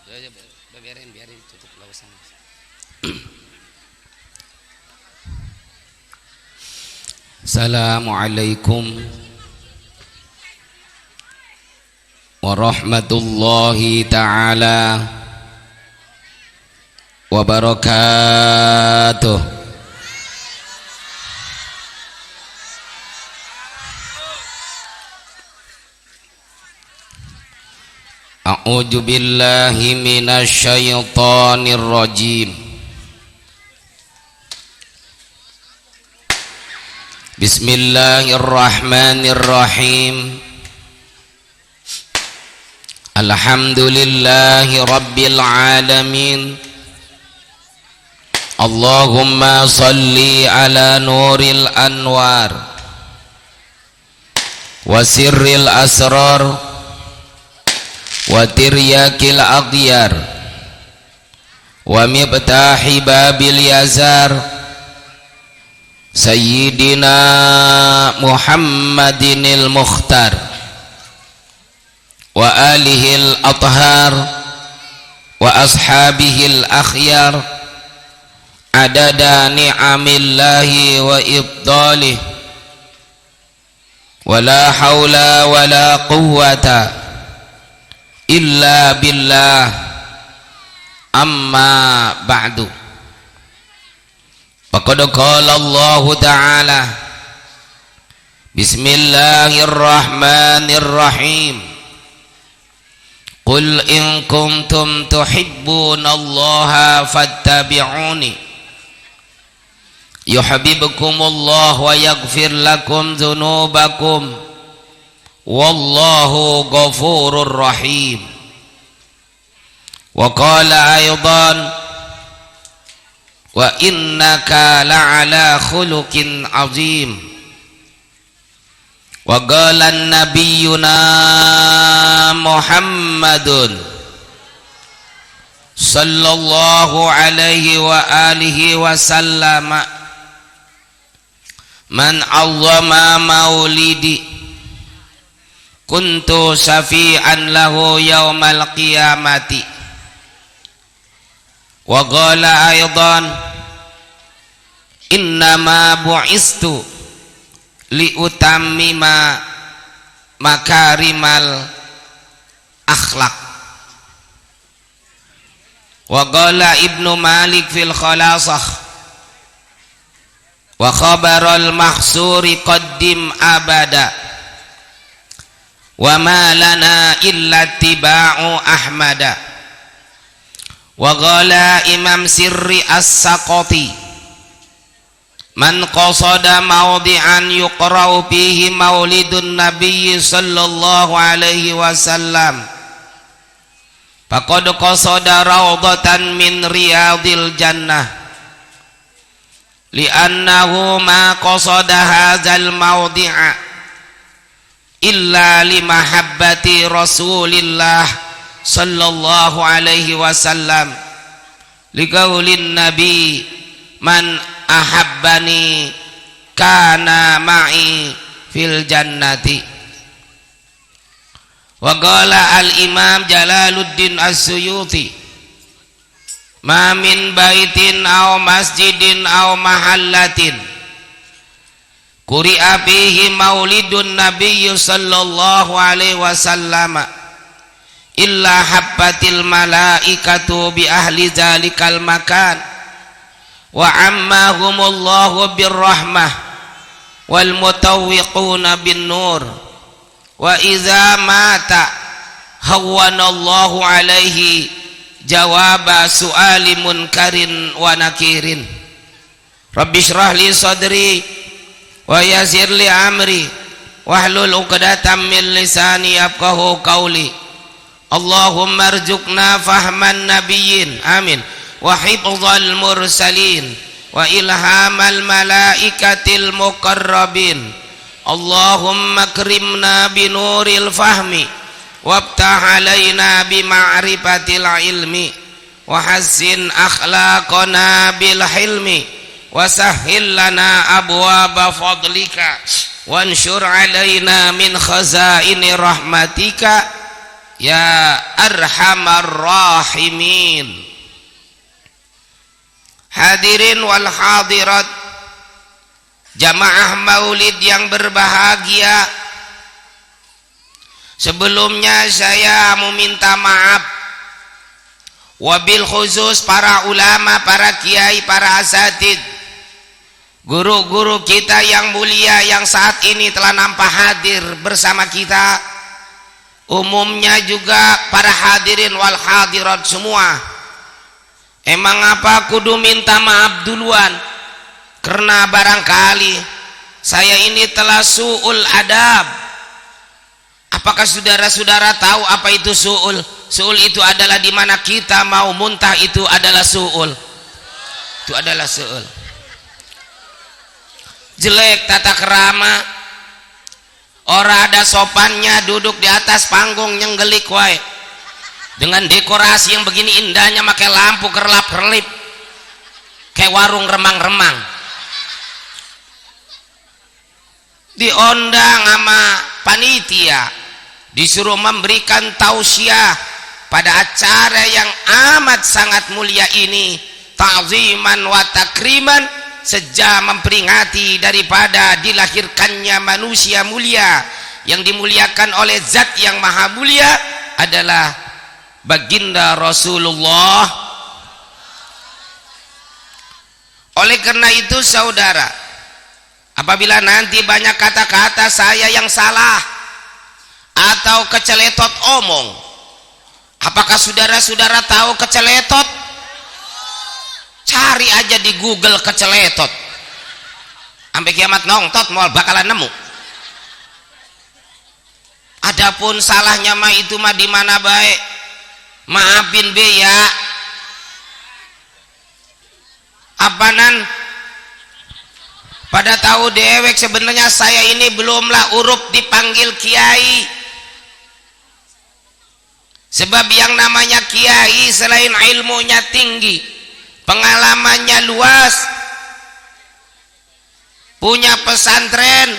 biarin tutup gak usah. Assalamualaikum warahmatullahi ta'ala wabarakatuh. A'udzu billahi minasy syaithanir rajim. Bismillahirrahmanirrahim. Alhamdulillahi rabbil alamin. Allahumma salli ala nuril anwar wa sirril asrar wa tiryakil aghyar wa mibtahi babil yazar Sayyidina Muhammadinil Mukhtar wa alihil athhar wa ashabihil akhyar adada ni'amillahi wa ibdalih wa la hawla wa la quwwata illa billah amma ba'du. Faqad qala Allah ta'ala Bismillahirrahmanirrahim. Qul in kuntum tuhibbunallaha fattabi'uni yuhibbukumullah wa yaghfir lakum dzunubakum wallahu ghafurur rahim. Wa qala aydan wa innaka la'ala khuluqin azim. Wa qala nabiyyuna Muhammadun sallallahu alaihi wa alihi wa sallama man 'azzama maulidi kuntu syafi'an lahu yaumal qiyamati. Wa qala aidan innama bu'istu liutammima makarimal akhlaq. Wa qala Ibnu Malik fil khalasah wa khabarul mahsuri qaddim abada wa ma lana illa tiba'u ahmada. Wa qala Imam Sirri As-Saqati man qasada mawdi'an yuqra'u fihi maulidun nabiyyi sallallahu alaihi wasallam faqad qasada rawdatan min riyadil jannah li'annahu ma qasada hadzal mawdi'a illa limahabbati rasulillah sallallahu alaihi wasallam liqaulin nabi man ahabbani kana ma'i fil jannati. Wa qala al imam Jalaluddin As-Suyuti ma min baitin aw masjidin aw mahallatin quri'a fihi maulidun nabiyyi sallallahu alaihi wasallam illa habbatil malaikatu bi ahli zalikal makan wa ammahumullahu birrahmah wal mutawwiquna bin nur wa iza mata hawwanallahu alaihi jawaba su'ali munkarin wa nakirin. Rabbi shrah li sadri wa yassir li amri wahlul 'uqdatam min lisani yafqahu qawli. Allahumma arzuqna fahman nabiyyin amin wa hifdzal mursalin wa ilhamal malaikatil muqarrabin. Allahumma akrimna binuril fahmi wabtah alaina bima'rifatil ilmi wa hassin akhlaqana bil hilmi wa sahhil lana abwaba fadlika wansyur alaina min khazaini rahmatika ya arhamar rahimin. Hadirin wal hadirat, jamaah maulid yang berbahagia, sebelumnya saya meminta maaf wabil khusus para ulama, para kiai, para asatid, guru-guru kita yang mulia yang saat ini telah nampak hadir bersama kita, umumnya juga para hadirin wal hadirat semua. Emang apa kudu minta maaf duluan? Karena barangkali saya ini telah su'ul adab. Apakah saudara-saudara tahu apa itu su'ul? Su'ul itu adalah di mana kita mau muntah, itu adalah su'ul. Itu adalah su'ul. Jelek tata kerama, ora ada sopannya, duduk di atas panggung nyenggelik wae. Dengan dekorasi yang begini indahnya, pakai lampu kerlap-kerlip kayak warung remang-remang. Diondang sama panitia, disuruh memberikan tausiah pada acara yang amat sangat mulia ini, ta'ziman wa takriman, sejak memperingati daripada dilahirkannya manusia mulia yang dimuliakan oleh zat yang maha mulia adalah baginda Rasulullah. Oleh karena itu saudara, apabila nanti banyak kata-kata saya yang salah atau keceletot omong, apakah saudara-saudara tahu keceletot? Cari aja di Google keceletot, sampai kiamat nongtot mau bakalan nemu. Adapun salahnya mah itu mah di mana baik, maafin be ya. Apanan pada tahu dewek sebenarnya saya ini belumlah urup dipanggil kiai. Sebab yang namanya kiai selain ilmunya tinggi, pengalamannya luas, punya pesantren,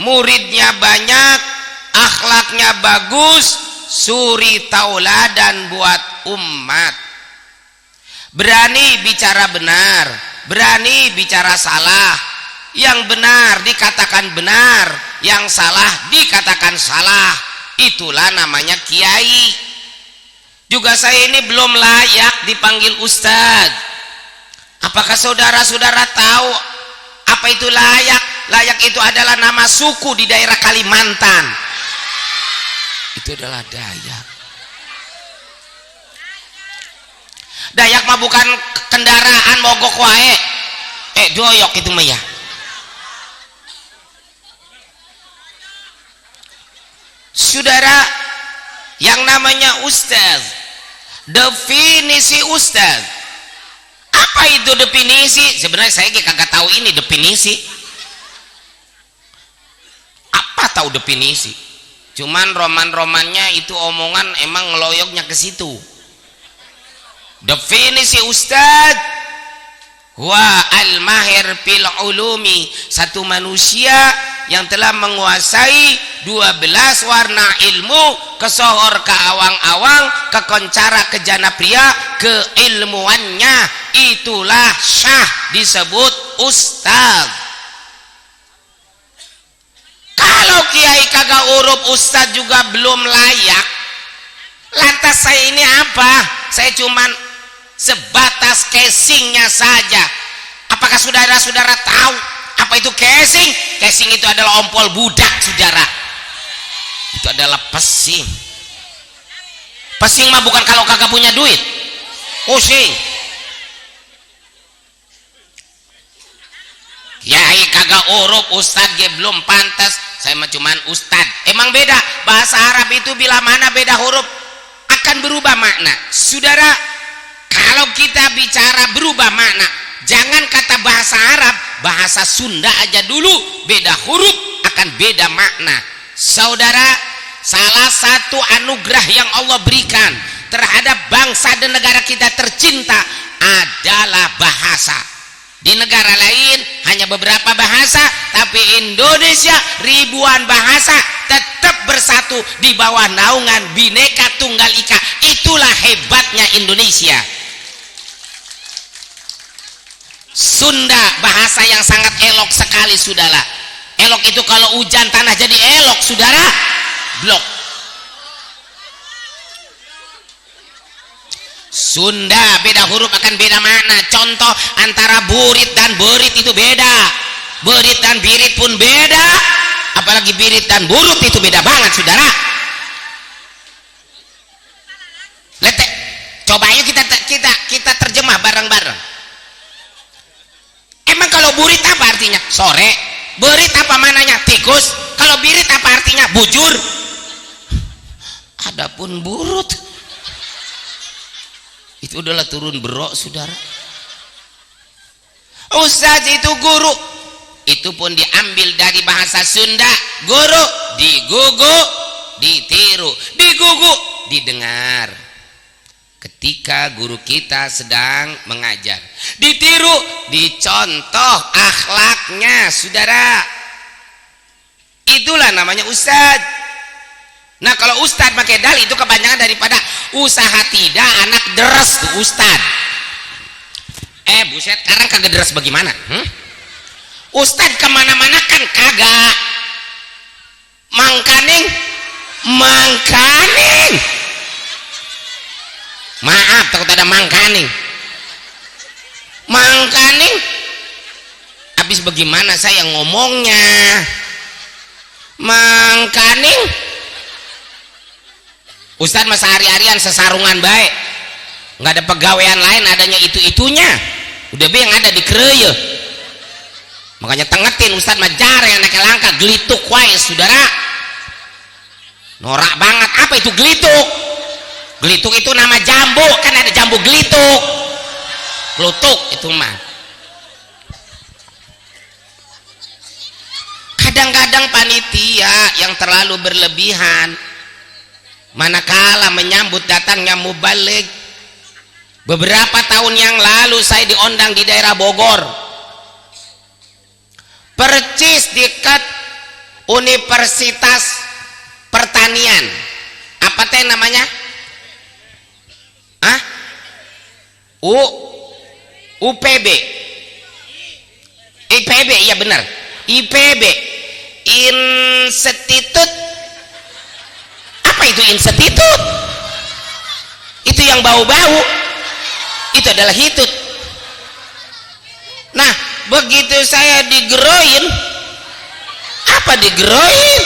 muridnya banyak, akhlaknya bagus, suri tauladan buat umat. Berani bicara benar, berani bicara salah. Yang benar dikatakan benar, yang salah dikatakan salah. Itulah namanya kiai. Juga saya ini belum layak dipanggil ustaz. Apakah saudara-saudara tahu apa itu layak? Layak itu adalah nama suku di daerah Kalimantan. Itu adalah Dayak. Dayak mah bukan kendaraan mogok wae. Doyok itu mah ya. Saudara, yang namanya ustaz, definisi ustaz, apa itu definisi? Sebenarnya saya kagak tahu ini definisi. Apa tahu definisi? Cuman roman-romannya itu omongan emang ngeloyoknya ke situ. Definisi ustaz, wa al-mahir fil ulumi, satu manusia yang telah menguasai 12 warna ilmu, kesohor ke awang-awang, ke koncara ke jana pria, keilmuannya, itulah syah, disebut ustaz. Kalau kiai kagak urup ustaz juga belum layak, lantas saya ini apa? Saya cuman sebatas casingnya saja. Apakah saudara-saudara tahu apa itu casing? Casing itu adalah ompol budak, saudara. Itu adalah pesing. Pesing mah bukan kalau kagak punya duit. Pusing. Kiai kagak urup, ustad ge belum pantas. Saya mah cuman ustad. Emang beda. Bahasa Arab itu bila mana beda huruf akan berubah makna. Saudara, kalau kita bicara berubah makna, jangan kata bahasa Arab, bahasa Sunda aja dulu beda huruf akan beda makna. Saudara, salah satu anugerah yang Allah berikan terhadap bangsa dan negara kita tercinta adalah bahasa. Di negara lain hanya beberapa bahasa, tapi Indonesia ribuan bahasa tetap bersatu di bawah naungan Bhinneka Tunggal Ika. Itulah hebatnya Indonesia. Sunda bahasa yang sangat elok sekali, saudara. Elok itu kalau hujan tanah jadi elok, saudara. Blok. Sunda beda huruf akan beda makna. Contoh antara burit dan berit itu beda. Berit dan birit pun beda. Apalagi birit dan burut itu beda banget, saudara. Lete, coba ayo kita terjemah bareng-bareng. Emang kalau burit apa artinya? Sore. Berit apa mananya? Tikus. Kalau birit apa artinya? Bujur. Adapun burut itu adalah turun berok, saudara. Ustaz itu guru, itu pun diambil dari bahasa Sunda. Guru digugu, ditiru. Digugu didengar ketika guru kita sedang mengajar. Ditiru dicontoh akhlaknya, saudara. Itulah namanya ustaz. Nah kalau ustad pakai dal itu kepanjangan daripada usaha tidak anak deres tuh ustad. Buset, sekarang kagak deres bagaimana? Ustad kemana-mana kan kagak. Mangkaning. Maaf, takut ada mangkaning. Mangkaning. Habis bagaimana saya ngomongnya? Mangkaning. Ustaz masa hari-harian sesarungan baik, nggak ada pegawaian lain, adanya itu-itunya udah be yang ada di kereye. Makanya tengetin Ustaz majar yang naik langka gelituk wae, saudara. Norak banget. Apa itu gelituk? Gelituk itu nama jambu, kan ada jambu gelituk. Glutuk itu mah. Kadang-kadang panitia yang terlalu berlebihan manakala menyambut datangnya mubalik. Beberapa tahun yang lalu saya diundang di daerah Bogor, percis dekat Universitas Pertanian. Apa teh namanya? UPB. IPB, iya benar. IPB, Institut. Apa itu institut? Itu yang bau-bau, itu adalah hitut. Nah begitu saya digeroin, apa digeroin?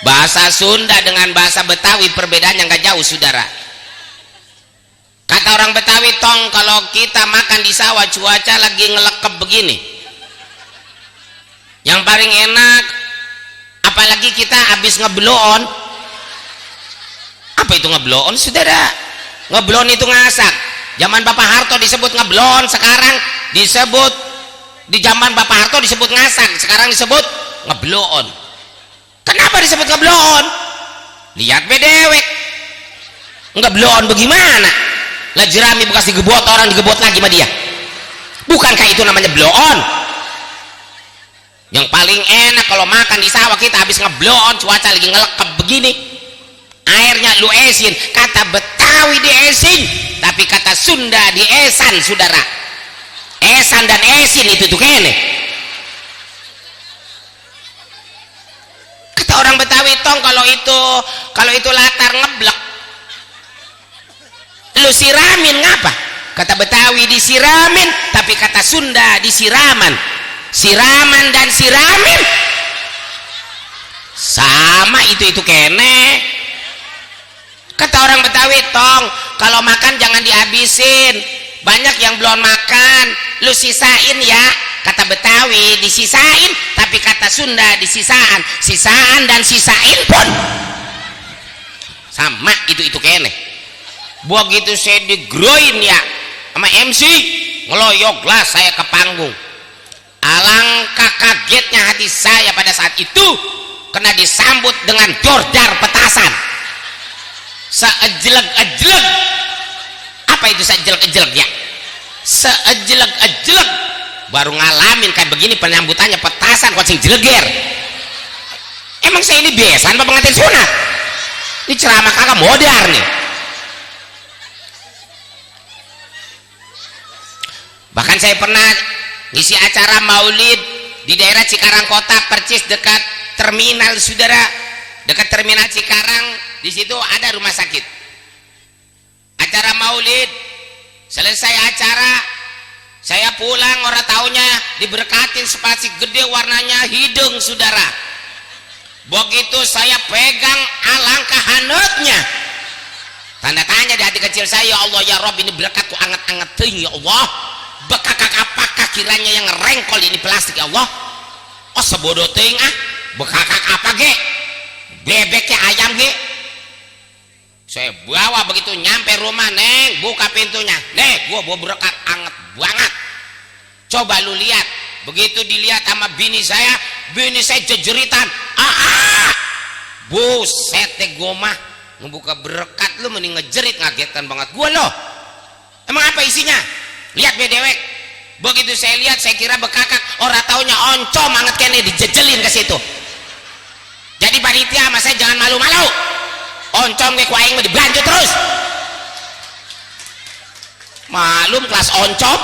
Bahasa Sunda dengan bahasa Betawi perbedaannya nggak jauh, saudara. Kata orang Betawi, tong kalau kita makan di sawah cuaca lagi ngelekep begini, yang paling enak apalagi kita habis ngebloon. Apa itu ngebloon, saudara? Ngebloon itu ngasak. Zaman Bapak Harto disebut ngebloon, sekarang disebut, di zaman Bapak Harto disebut ngasak, sekarang disebut ngebloon. Kenapa disebut ngebloon? Lihat bedewek. Ngebloon bagaimana? Lah jerami bekas digebot orang, digebot lagi sama dia. Bukankah itu namanya bloon? Yang paling enak kalau makan di sawah kita habis ngebloon, cuaca lagi ngelekep begini, airnya lu esin. Kata Betawi diesin, tapi kata Sunda diesan, saudara. Esan dan esin itu tuh kene. Kata orang Betawi, tong kalau itu latar ngeblek, lu siramin ngapa? Kata Betawi disiramin, tapi kata Sunda disiraman. Siraman dan siramin sama, itu kene. Kata orang Betawi, tong kalau makan jangan dihabisin, banyak yang belum makan, lu sisain ya. Kata Betawi disisain, tapi kata Sunda disisaan. Sisaan dan sisain pun sama, itu kene. Begitu saya digroin ya sama MC, ngeloyok gelas saya ke panggung. Alangkah kagetnya hati saya pada saat itu, kena disambut dengan jordar petasan. Seejelek-ejelek. Apa itu seejelek-ejelek ya? seejelek-ejelek baru ngalamin kayak begini penyambutannya petasan kok sing jeleger. Emang saya ini besan apa pengantin sunat? Ini ceramah kakak modar nih. Bahkan saya pernah ngisi acara maulid di daerah Cikarang Kota, percis dekat terminal, saudara, dekat terminal Cikarang. Di situ ada rumah sakit. Acara maulid, selesai acara, saya pulang, orang taunya diberkatin spasi gede warnanya hidung, saudara. Begitu saya pegang, alangkah hangatnya. Tanda tanya di hati kecil saya, ya Allah ya Rob, ini berkat ku anget-anget teuing ya Allah. Bekakak apakah kiranya yang rengkol ini plastik ya Allah? Oh sebodoh teuing ah. Bekakak apa ge? Bebek ya ayam ge? Saya bawa begitu nyampe rumah, Neng, buka pintunya. Neng, gua berkat anget banget. Coba lu lihat. Begitu dilihat sama bini saya jejeritan. Buset teh gua mah ngebuka berkat lu mending ngejerit, ngagetan banget gua loh. Emang apa isinya? Lihat bedewek. Begitu saya lihat saya kira bekakak, orang taunya oncom banget kene dijejelin ke situ. Jadi panitia sama saya jangan malu-malu. Oncom ke kuaing mah dibantu terus. Malum kelas oncom.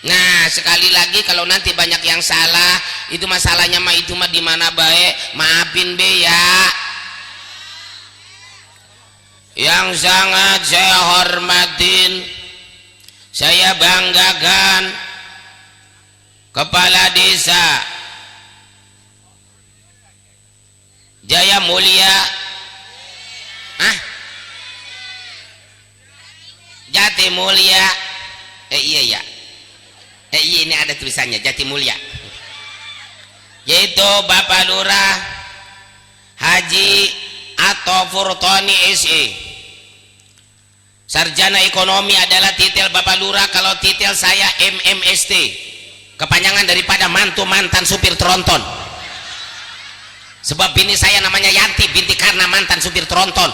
Nah sekali lagi kalau nanti banyak yang salah, itu masalahnya mah itu mah di mana baik, maafin be ya. Yang sangat saya hormatin, saya banggakan Kepala Desa Jaya Mulia, Jati Mulia, iya ya. Iya ini ada tulisannya Jati Mulia, yaitu Bapak Lurah Haji Ato Furtoni SE. Sarjana ekonomi adalah titel Bapak Lurah, kalau titel saya MMST, kepanjangan daripada mantu mantan supir tronton. Sebab bini saya namanya Yanti binti Karna, mantan supir tronton.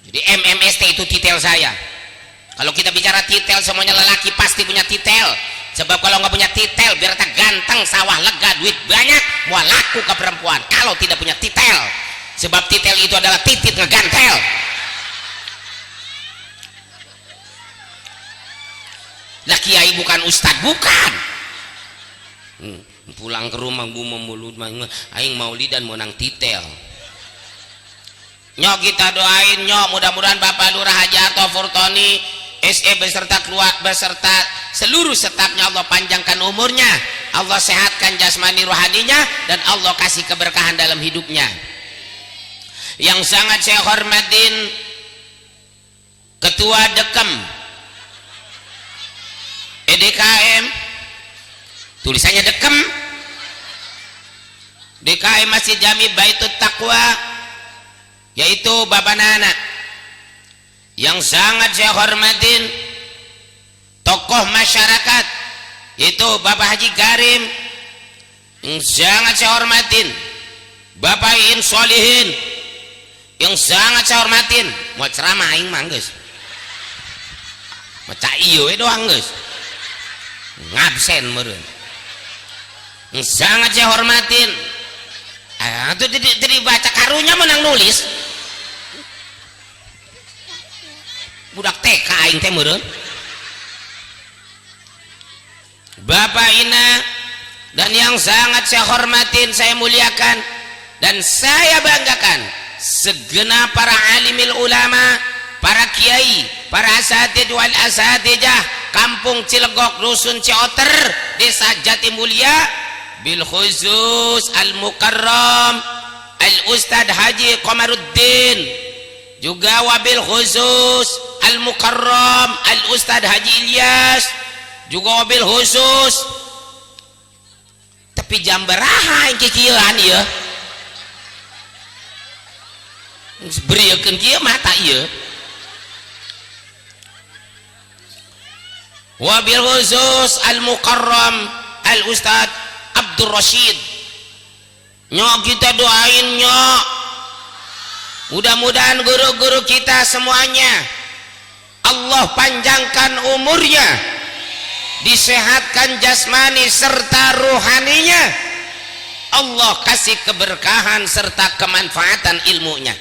Jadi MMST itu titel saya. Kalau kita bicara titel, semuanya lelaki pasti punya titel. Sebab kalau nggak punya titel, biar tak ganteng, sawah lega, duit banyak, mau laku ke perempuan. Kalau tidak punya titel, sebab titel itu adalah titit ngegantel. Lah kiai bukan ustad, bukan. Pulang ke rumah gue mau mulut, aing maulidan mau nang titel. Nyok kita doain nyok, mudah-mudahan Bapak Lurah Haji Ato Furtoni SE beserta beserta seluruh stafnya Allah panjangkan umurnya, Allah sehatkan jasmani rohaninya, dan Allah kasih keberkahan dalam hidupnya. Yang sangat saya hormatin Ketua Dekem EDKM, tulisannya Dekem, DKM Masjid Jami Baitut Taqwa, yaitu Bapak Nana. Yang sangat saya hormatin tokoh masyarakat, yaitu Bapak Haji Karim. Yang sangat saya hormatin Bapak In Solihin. Yang sangat saya hormatin, mau ceramah aing mah geus maca ieu doang geus ngabsen meureun. Yang sangat saya hormatin itu jadi baca karunya menang nulis budak TK aing teh meureun. Bapak Ina, dan yang sangat saya hormatin, saya muliakan dan saya banggakan segenap para alimil ulama, para kiai, para asatid wal asatijah Kampung Cilegok, Dusun Cioter, Desa Jati Mulia, bil khusus Al Mukarram Al Ustad Haji Komaruddin, juga wabil khusus Al Mukarram Al Ustad Haji Ilyas, juga wabil khusus. Tapi jam beraha yang kikieuan ya berieukeun kieu mata ieu. Wabil khusus Al Mukarram Al Ustad Abdul Rashid. Nyok kita doain nyok Mudah-mudahan guru-guru kita semuanya Allah panjangkan umurnya, disehatkan jasmani serta rohaninya, Allah kasih keberkahan serta kemanfaatan ilmunya.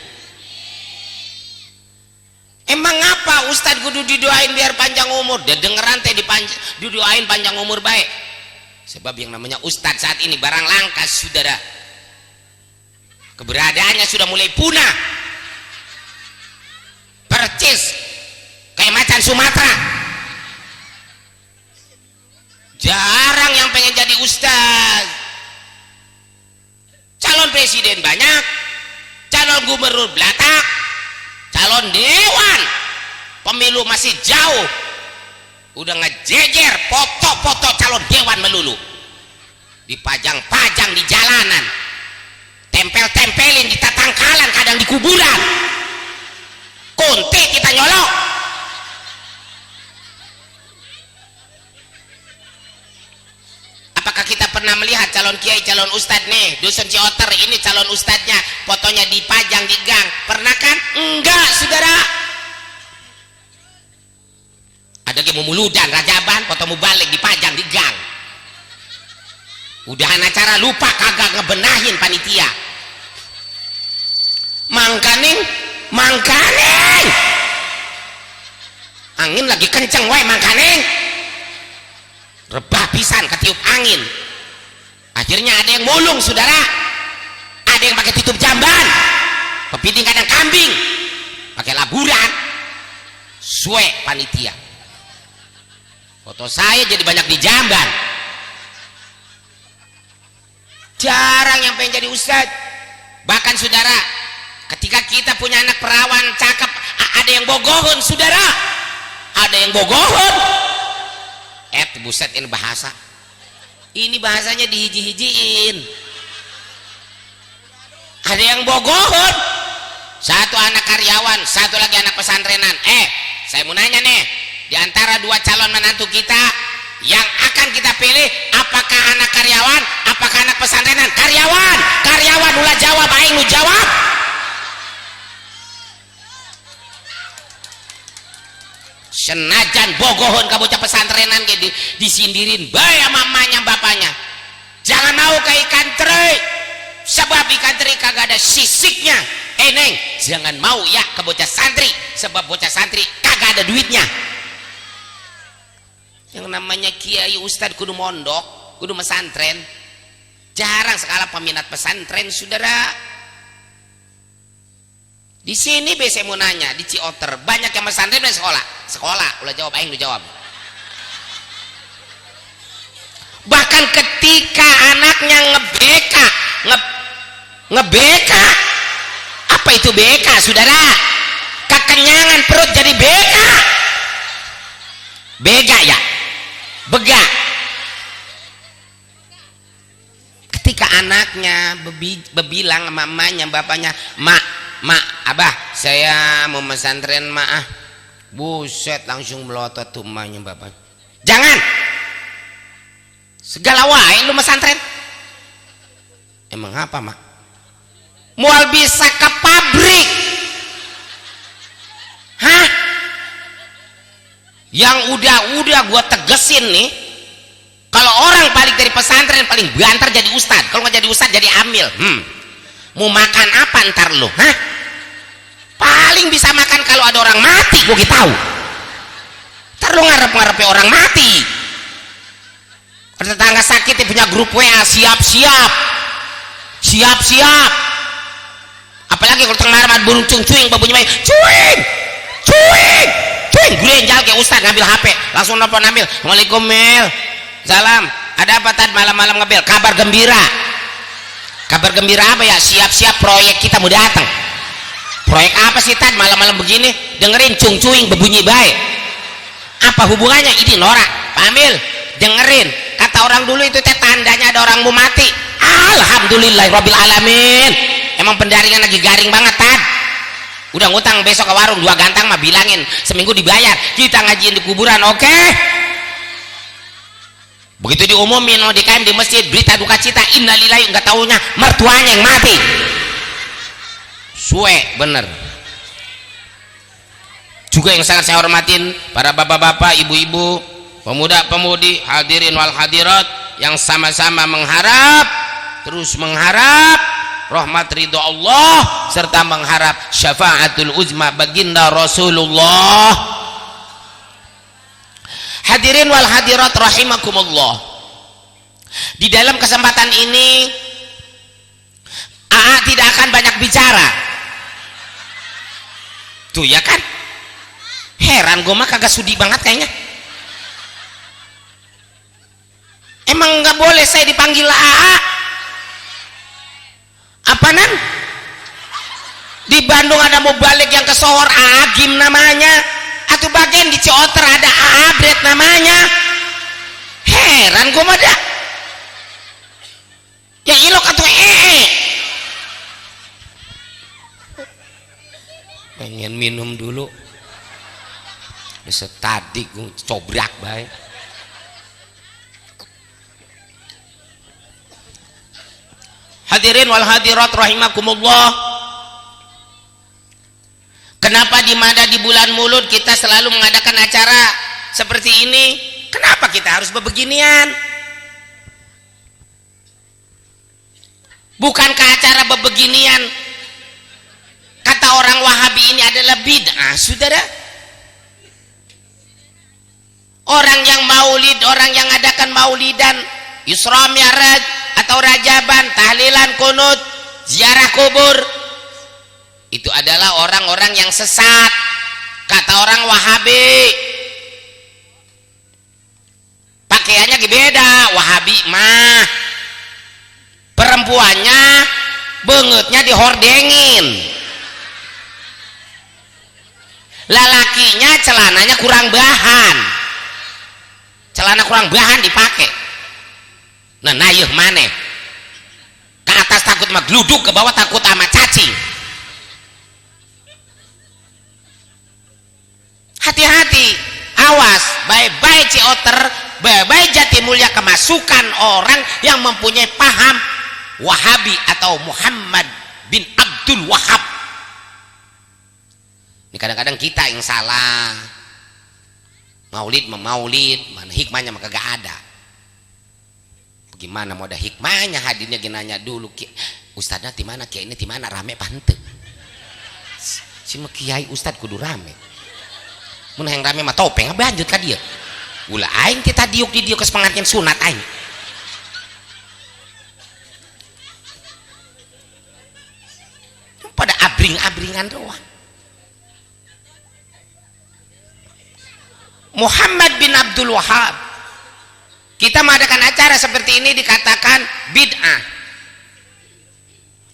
Emang apa Ustadz kudu didoain biar panjang umur? Dia dengeran teh didoain panjang umur baik. Sebab yang namanya Ustadz saat ini barang langka, saudara. Keberadaannya sudah mulai punah, percis kayak macan Sumatera. Jarang yang pengen jadi Ustadz. Calon presiden banyak, calon gubernur belatak, calon dewan pemilu masih jauh, udah ngejejer foto-foto calon dewan melulu, dipajang-pajang di jalanan, tempel-tempelin di tatangkalan, kadang di kuburan. Kunti kita nyolok. Apakah kita pernah melihat calon kiai, calon ustadz nih, dusun Cioter ini calon ustadznya, fotonya dipajang di gang? Pernah kan? Enggak, saudara. Ada lagi mumuludan, rajaban, foto mubalik dipajang di gang. Udahan acara lupa kagak ngebenahin panitia. Mangkaning angin lagi kenceng wae mangkaning, rebah pisan ketiup angin. Akhirnya ada yang mulung, saudara, ada yang pakai tutup jamban, kepiting kadang kambing, pakai laburan, suwe panitia. Foto saya jadi banyak di jamban. Jarang yang pengen jadi ustadz. Bahkan saudara, ketika kita punya anak perawan cakep, ada yang bogohon, saudara, ada yang bogohon. Buset, ini bahasa, ini bahasanya dihiji-hijiin. Ada yang bogohon, satu anak karyawan, satu lagi anak pesantrenan. Saya mau nanya nih, di antara dua calon menantu kita yang akan kita pilih, apakah anak karyawan, apakah anak pesantrenan? Karyawan, karyawan. Ulah jawab, aing nu jawab. Senajan bogohon ka bocah pesantrenan ge disindirin bae mamanya bapaknya. Jangan mau ke ikan teri, sebab ikan teri kagak ada sisiknya. Neng, jangan mau ya ke bocah santri, sebab bocah santri kagak ada duitnya. Yang namanya kiai ustad kudu mondok, kudu pesantren. Jarang sekali peminat pesantren, saudara. Di sini biasa mau nanya, di Cioter banyak yang pesantren dan sekolah. Ulah jawab, aing lu jawab. Bahkan ketika anaknya ngebeka, apa itu beka, saudara? Kekenyangan perut jadi beka, bega ya, bega. Ketika anaknya bebilang sama mamanya, bapaknya, mak, abah, saya mau pesantren, mak. Buset, langsung melotot tuh emaknya bapak. Jangan, segala wae lu pesantren. Emang apa, mak? Mual bisa ke pabrik. Hah? Yang udah gua tegesin nih, kalau orang balik dari pesantren paling banter jadi ustad. Kalau nggak jadi ustad jadi amil. Mau makan apa ntar lu? Hah? Paling bisa makan kalau ada orang mati, gue tahu. Ntar lu ngarep-ngarepe orang mati. Ada tetangga sakit punya grup WA, siap-siap. Apalagi kalau tengah malam burung cuing babunya main cuing. Gue yang jalan kayak ustad ngambil HP, langsung nelfon ambil. Assalamualaikum Mil. Salam. Ada apa tadi malam-malam ngebel? Kabar gembira. Kabar gembira apa ya? Siap-siap proyek kita mau datang. Proyek apa sih Tad malam-malam begini? Dengerin cuing berbunyi baik. Apa hubungannya? Ini norak. Pak Amil, dengerin. Kata orang dulu itu teh tandanya ada orang mau mati. Alhamdulillahirabbil alamin. Emang pendaringan lagi garing banget Tad. Udah ngutang besok ke warung 2 gantang mah bilangin seminggu dibayar. Kita ngajiin di kuburan, oke? Begitu diumumin di KM di masjid berita duka cita, innalillahi, enggak taunya mertuanya yang mati. cuek bener. Juga yang sangat saya hormatin para bapak-bapak, ibu-ibu, pemuda-pemudi, hadirin wal hadirat yang sama-sama mengharap, terus mengharap rahmat ridho Allah serta mengharap syafaatul uzma baginda Rasulullah. Hadirin wal hadirat rahimakumullah, di dalam kesempatan ini AA tidak akan banyak bicara tuh ya kan. Heran gue mah kagak sudi banget kayaknya. Emang nggak boleh saya dipanggil AA? Apaanan? Di Bandung ada mau balik yang ke Sohor Agim namanya, atau bagian di Cioter ada Abret namanya. Heran gue mah dah. Yang ilok atau pengen minum dulu. Bisa tadi gue cobrak baik. Hadirin wal hadirat rahimakumullah, kenapa di bulan Maulud kita selalu mengadakan acara seperti ini? Kenapa kita harus bebeginian? Bukankah acara bebeginian kata orang Wahabi ini adalah bid'ah, saudara? Orang yang maulid, orang yang adakan maulidan, Isra Mi'raj atau Rajaban, tahlilan, kunut, ziarah kubur, itu adalah orang-orang yang sesat kata orang Wahabi. Pakaiannya beda, Wahabi mah perempuannya bengetnya dihordengin, lalakinya celananya kurang bahan, celana kurang bahan dipakai. Nah nayuh maneh ke atas takut sama gluduk, ke bawah takut sama cacing. Hati-hati, awas, bye-bye Cioter, bye-bye Jatimulya, kemasukan orang yang mempunyai paham Wahabi atau Muhammad bin Abdul Wahab. Ini kadang-kadang kita yang salah. Maulid memaulid, mana hikmahnya maka gak ada. Gimana mau ada hikmahnya? Hadirnya ginanya dulu, ustadznya di mana, kiai ini di mana, rame pante. Si kiai ustadz kudu rame. Mun yang rame mah topeng banjut ka dia. Ulah aing kita diuk di dia ke sepengatkeun sunat aing. Pada abring-abringan doang. Muhammad bin Abdul Wahab, kita mengadakan acara seperti ini dikatakan bid'ah.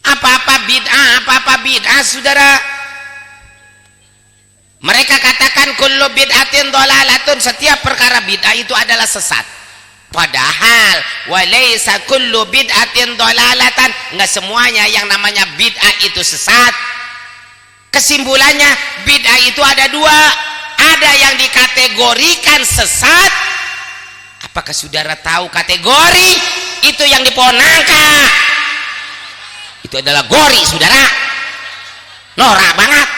Apa-apa bid'ah, saudara. Mereka katakan kullu bid'atin dhalalatun, setiap perkara bid'ah itu adalah sesat. Padahal walaysa kullu bid'atin dhalalatan, enggak semuanya yang namanya bid'ah itu sesat. Kesimpulannya bid'ah itu ada dua, ada yang dikategorikan sesat. Apakah saudara tahu kategori itu yang di pohon nangka? Itu adalah gori, saudara. Norak banget.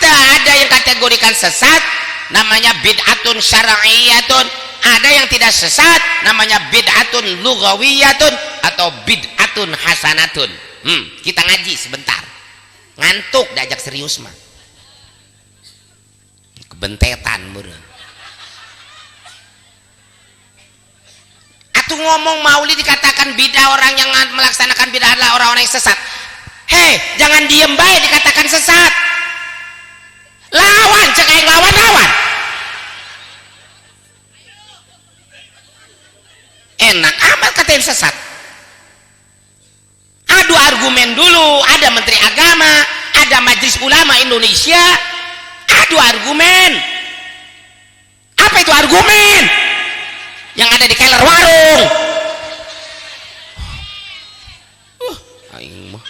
Ada yang kategorikan sesat, namanya bid'atun syar'iyatun. Ada yang tidak sesat, namanya bid'atun lughawiyatun atau bid'atun hasanatun. Kita ngaji sebentar. Ngantuk diajak serius mah. Kebentetan meureun. Atuh ngomong maulid dikatakan bid'ah, orang yang melaksanakan bid'ah adalah orang-orang yang sesat. Hei, jangan diem bae dikatakan sesat. Lawan, cek aing lawan. Enak amat katain sesat. Adu argumen dulu, ada Menteri Agama, ada Majelis Ulama Indonesia. Adu argumen. Apa itu argumen? Yang ada di keler warung. Aing mah.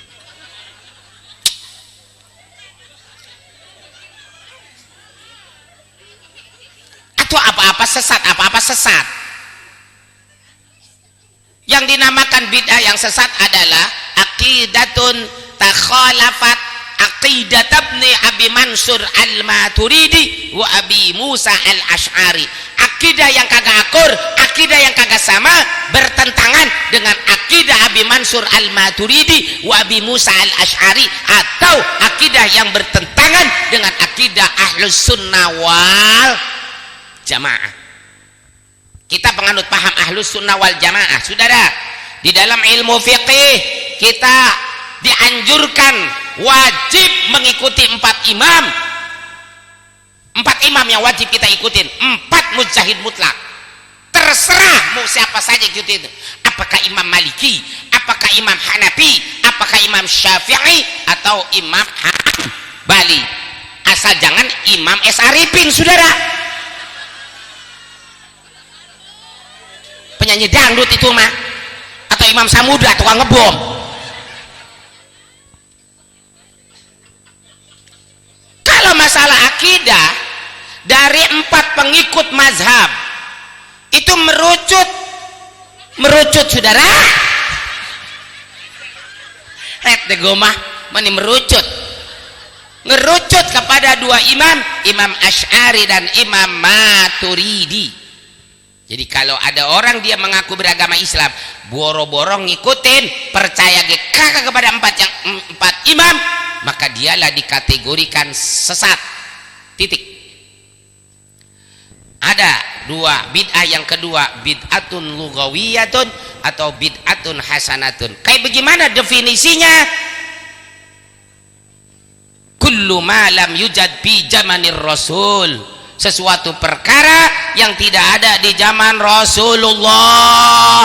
Atau apa-apa sesat. Yang dinamakan bid'ah yang sesat adalah aqidatun takhalafat aqidat Ibnu Abi Mansur Al-Maturidi wa Abi Musa Al-Asy'ari. Akidah yang kagak akur, akidah yang kagak sama, bertentangan dengan akidah Abi Mansur Al-Maturidi wa Abi Musa Al-Asy'ari, atau akidah yang bertentangan dengan akidah Ahlus Sunnah wal Jamaah. Kita penganut paham Ahlus Sunnah wal Jamaah, saudara. Di dalam ilmu fiqih kita dianjurkan wajib mengikuti 4 imam. 4 imam yang wajib kita ikutin, 4 mujtahid mutlak. Terserah mau siapa saja ikutin. Apakah Imam Maliki, apakah Imam Hanafi, apakah Imam Syafi'i, atau Imam Hambali. Asal jangan Imam S. Arifin, saudara. Penyanyi dangdut itu mah, atau Imam Samudra tukang ngebom. Kalau masalah akidah, dari 4 pengikut mazhab itu merucut saudara. De gomah meni merucut kepada 2 imam, Imam Asy'ari dan Imam Maturidi. Jadi kalau ada orang dia mengaku beragama Islam, boro-boro ngikutin, percaya kagak kepada 4 imam, maka dialah dikategorikan sesat. Titik. Ada 2 bid'ah. Yang kedua, bid'atun lughawiyatun atau bid'atun hasanatun. Kayak bagaimana definisinya? Kullu ma lam yujad fi zamanir rasul, sesuatu perkara yang tidak ada di zaman Rasulullah.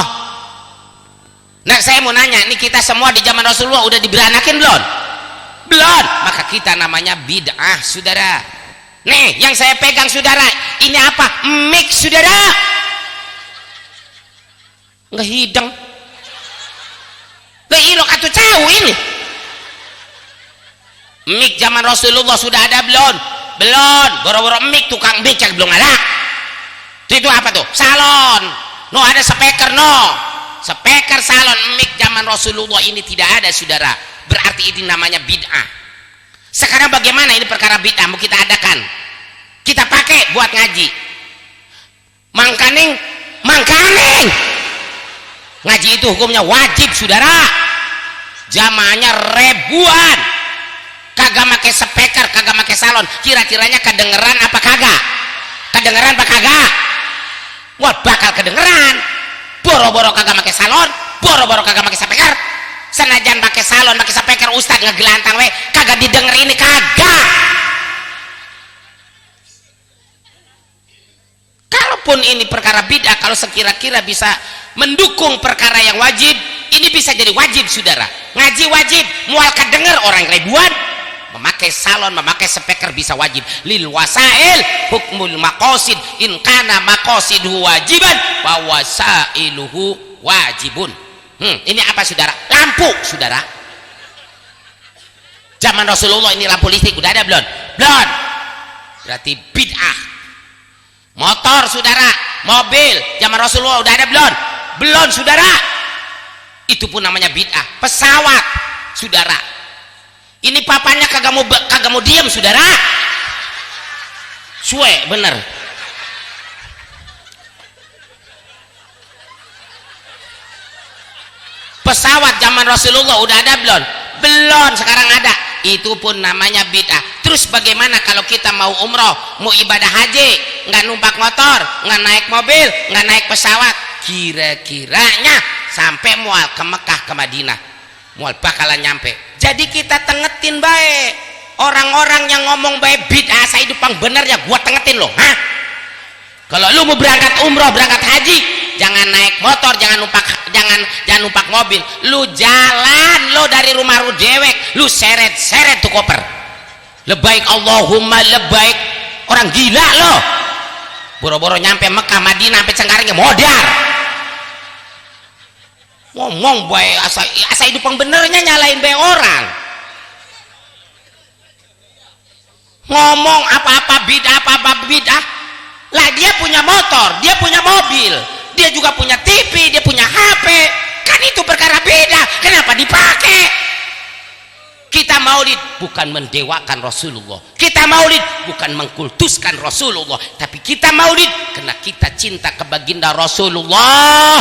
Nah, saya mau nanya, ini kita semua di zaman Rasulullah udah diberanakin belum? Belum. Maka kita namanya bid'ah, saudara. Nih, yang saya pegang saudara, ini apa? Mic, saudara. Nggak hidang. Nggak ilok atau cawu ini. Mic zaman Rasulullah sudah ada belum? Belum. Boro-boro mic, tukang mic yang belum ada. Itu apa tuh? Salon. No, ada speaker, no. Speaker salon. Mic zaman Rasulullah ini tidak ada, saudara. Berarti ini namanya bid'ah. Sekarang bagaimana ini perkara bid'ah mau kita adakan, kita pakai buat ngaji. Mangkaning ngaji itu hukumnya wajib, saudara. Jamaahnya ribuan, kagak make speaker, kagak make salon, kira-kiranya kedengeran apa kagak? Kedengeran apa kagak? Wah, bakal kedengeran. Boro-boro kagak make salon, boro-boro kagak make speaker. Senajan pakai salon, pakai speaker, ustad ngegelantang we, kagak didengar ini, kagak. Kalaupun ini perkara bid'ah, kalau sekira-kira bisa mendukung perkara yang wajib, ini bisa jadi wajib, saudara. Ngaji wajib, mual kedenger orang ribuan. Memakai salon, memakai speaker bisa wajib. Lil wasail hukmul maqasid, in kana maqasiduhu wajiban wa wasailuhu wajibun. Ini apa, saudara? Lampu, saudara. Zaman Rasulullah ini lampu listrik udah ada belum? Belum. Berarti bid'ah. Motor, saudara, mobil zaman Rasulullah udah ada belum? Belum, saudara. Itu pun namanya bid'ah. Pesawat, saudara. Ini papanya kagak mau diam, saudara. Suwe, bener. Pesawat zaman Rasulullah udah ada belum? Belum, sekarang ada. Itu pun namanya bid'ah. Terus bagaimana kalau kita mau umroh, mau ibadah haji, nggak numpak motor, nggak naik mobil, nggak naik pesawat, kira-kiranya sampai mual ke Mekah, ke Madinah, mual bakalan nyampe. Jadi kita tengetin baik orang-orang yang ngomong baik bid'ah, saya hidup bener ya, gua tengetin loh. Hah? Kalau lu mau berangkat umroh, berangkat haji, jangan naik motor, jangan numpak mobil, lu jalan, lu dari rumah lu dewek, lu seret tuh koper, lebaik Allahumma lebaik. Orang gila lo, boro-boro nyampe Mekah, Madinah, sampai Cengkareng modar. Ngomong baik asa hidup yang benernya, nyalain baik orang. Ngomong apa-apa bid'ah lah. Dia punya motor, dia punya mobil, dia juga punya TV, dia punya HP, kenapa dipakai? Kita maulid bukan mendewakan Rasulullah, kita maulid bukan mengkultuskan Rasulullah, tapi kita maulid karena kita cinta ke baginda Rasulullah.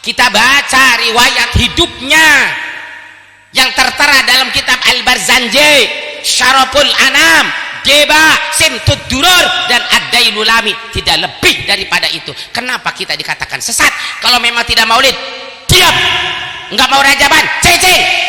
Kita baca riwayat hidupnya yang tertera dalam kitab Al-Barzanji, Syaraful Anam, Deba, Simtud Durur, dan Ad-Dailulami. Tidak lebih daripada itu. Kenapa kita dikatakan sesat? Kalau memang tidak maulid, diam, nggak mau rajaban, cecing.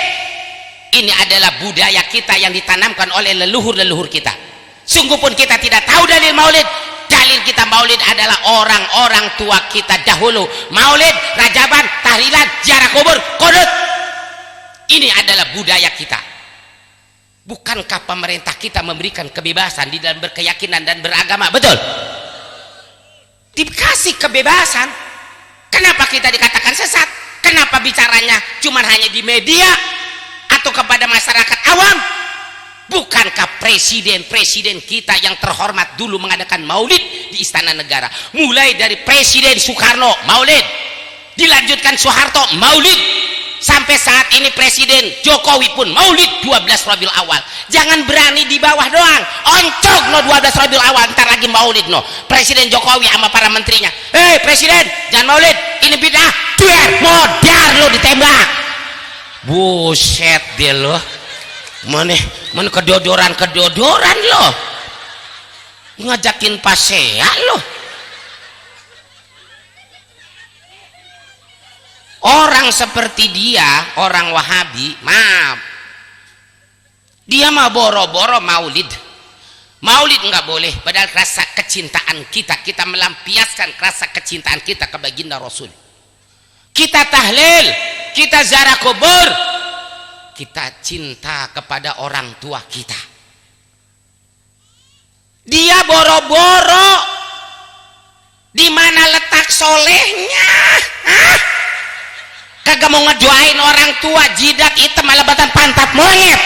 Ini adalah budaya kita yang ditanamkan oleh leluhur-leluhur kita. Sungguh pun kita tidak tahu dalil maulid. Dalil kita maulid adalah orang-orang tua kita dahulu. Maulid, rajaban, tahlilan, ziarah kubur, qunut. Ini adalah budaya kita. Bukankah pemerintah kita memberikan kebebasan di dalam berkeyakinan dan beragama? Betul? Dikasih kebebasan. Kenapa kita dikatakan sesat? Kenapa bicaranya cuma hanya di media atau kepada masyarakat awam? Bukankah presiden-presiden kita yang terhormat dulu mengadakan maulid di Istana Negara? Mulai dari Presiden Soekarno maulid, dilanjutkan Soeharto maulid, sampai saat ini Presiden Jokowi pun maulid 12 Rabiul Awal. Jangan berani di bawah doang, oncok no 12 Rabiul Awal, ntar lagi maulid no. Presiden Jokowi sama para menterinya, hei presiden jangan maulid, ini bid'ah, duer modar lo ditembak. Buset dia lo, mana kedodoran lo, ngajakin pasea lo. Orang seperti dia, orang Wahabi, maaf, dia mah boro-boro maulid. Maulid nggak boleh, padahal rasa kecintaan kita melampiaskan rasa kecintaan kita ke baginda Rasul. Kita tahlil, kita ziarah kubur, kita cinta kepada orang tua kita. Dia boro-boro, di mana letak solehnya? Hah? Kagak mau ngedoain orang tua, jidat hitam malah batan pantat monyet.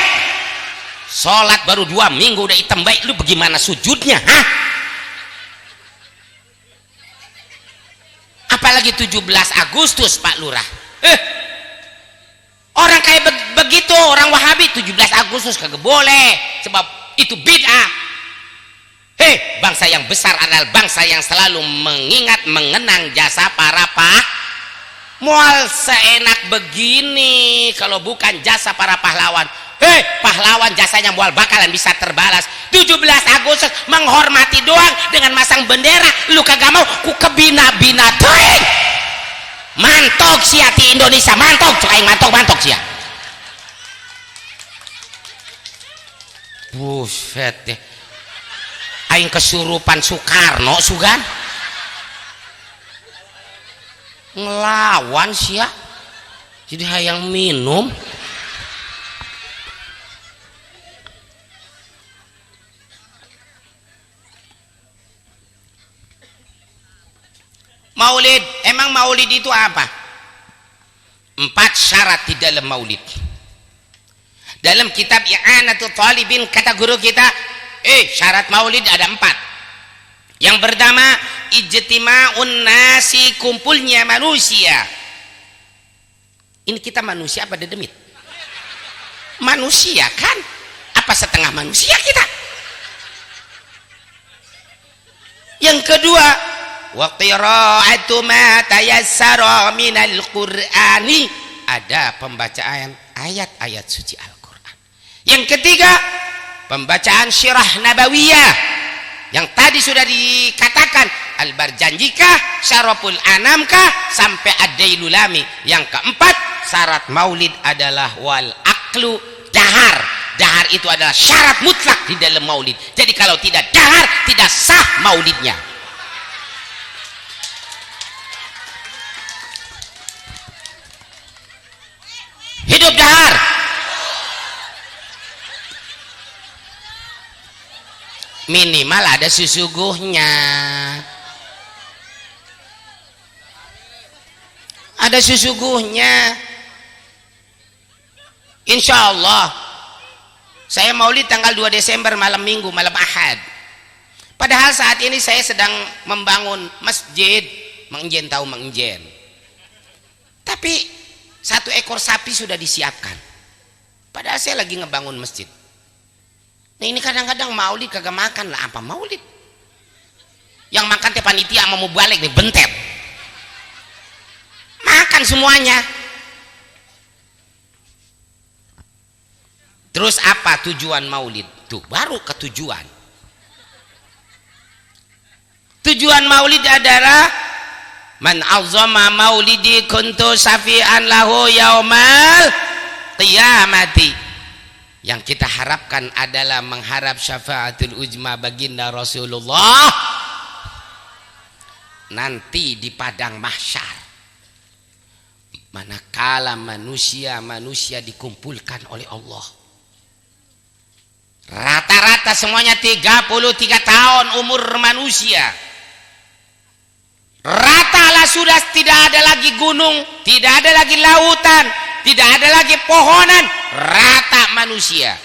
Sholat baru 2 minggu udah hitam baik, lu bagaimana sujudnya? Hah? Apalagi 17 Agustus Pak Lurah. Orang kayak begitu, orang Wahabi 17 Agustus kagak boleh, sebab itu bid'ah. Bangsa yang besar adalah bangsa yang selalu mengingat, mengenang jasa para mual seenak begini kalau bukan jasa para pahlawan. Pahlawan jasanya mual bakalan bisa terbalas. 17 Agustus menghormati doang dengan masang bendera, lu kagak mau, ku kebina-bina teuing. Mantok sia ti Indonesia, mantok cek aing mantok sia. Buset deh, aing kesurupan Soekarno sugan ngelawan sia, jadi hayang minum. Maulid, emang maulid itu apa? 4 syarat di dalam maulid. Dalam kitab I'anatul Talibin kata guru kita, syarat maulid ada 4. Yang pertama, ijtima'un nasi, kumpulnya manusia. Ini kita manusia apa dedemit? Manusia kan? Apa setengah manusia kita? Yang kedua, wa qira'atu ma tayassara minal qur'ani, ada pembacaan ayat-ayat suci Al-Qur'an. Yang ketiga, pembacaan syirah nabawiyah yang tadi sudah dikatakan, Al-Barzanjikah, Syaraful Anamkah, sampai Ad-Dailulami. Yang keempat, syarat maulid adalah wal aklu, dahar. Dahar itu adalah syarat mutlak di dalam maulid. Jadi kalau tidak dahar, tidak sah maulidnya. Hidup dahar. Minimal ada sesungguhnya. Ada sesungguhnya. Insya Allah saya maulid tanggal 2 Desember malam minggu, malam Ahad. Padahal saat ini saya sedang membangun masjid. Mengen tahu mengen. Tapi 1 ekor sapi sudah disiapkan. Padahal saya lagi ngebangun masjid. Nah ini kadang-kadang maulid kagak makan lah. Apa maulid? Yang makan teh panitia mau balik nih bentet. Makan semuanya. Terus apa tujuan maulid? Tuh baru ketujuan. Tujuan maulid adalah man azzama maulidi kuntu syafi'an lahu yaumal qiyamati. Yang kita harapkan adalah mengharap syafaatul ujma baginda Rasulullah nanti di padang mahsyar, manakala manusia dikumpulkan oleh Allah. Rata-rata semuanya 33 tahun umur manusia. Ratalah sudah tidak ada lagi gunung, tidak ada lagi lautan, tidak ada lagi pohonan, rata manusia.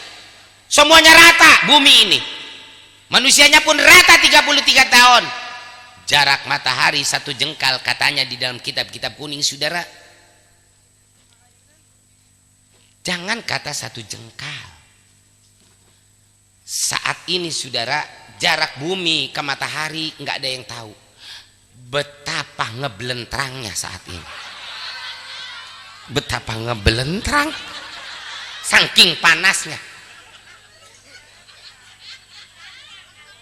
Semuanya rata bumi ini. Manusianya pun rata 33 tahun. Jarak matahari 1 jengkal katanya di dalam kitab-kitab kuning, saudara. Jangan kata 1 jengkal. Saat ini saudara, jarak bumi ke matahari nggak ada yang tahu. Betapa ngebelentrangnya saat ini. Betapa ngebelentrang. Saking panasnya.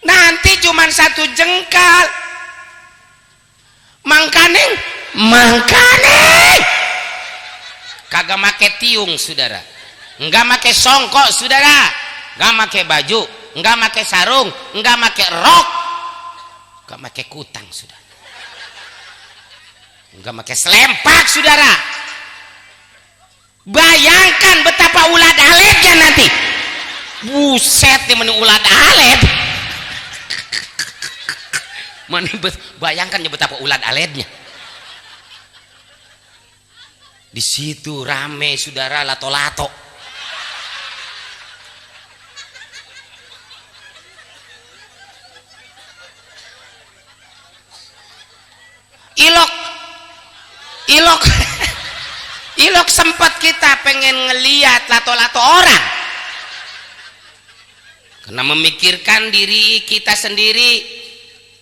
Nanti cuman 1 jengkal. Mangkane kagak make tiung saudara, nggak make songkok saudara, nggak make baju, nggak make sarung, nggak make rok, nggak make kutang saudara, nggak make selempak saudara. Bayangkan betapa ulat aletnya nanti. Buset nih meni ulat alet. Bayangkan ya betapa ulat aletnya. Di situ rame saudara, lato-lato. Ilok sempat kita pengen ngeliat lato-lato orang. Karena memikirkan diri kita sendiri.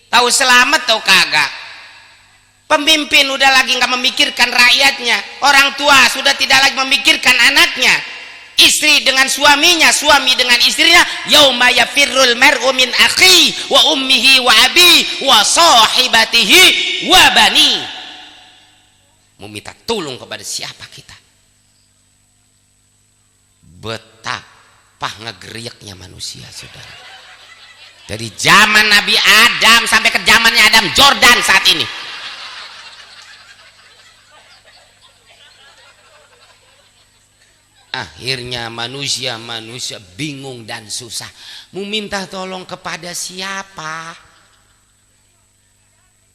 Tahu selamat tahu kagak. Pemimpin udah lagi nggak memikirkan rakyatnya. Orang tua sudah tidak lagi memikirkan anaknya. Istri dengan suaminya, suami dengan istrinya. Yauma yafirrul mar'u min akhi wa ummihi wa abi wa sahibatihi wa bani. Mau minta tolong kepada siapa kita? Betapa ngegeriaknya manusia saudara. Dari zaman Nabi Adam sampai ke zamannya Adam Jordan saat ini. Akhirnya manusia bingung dan susah. Mau minta tolong kepada siapa?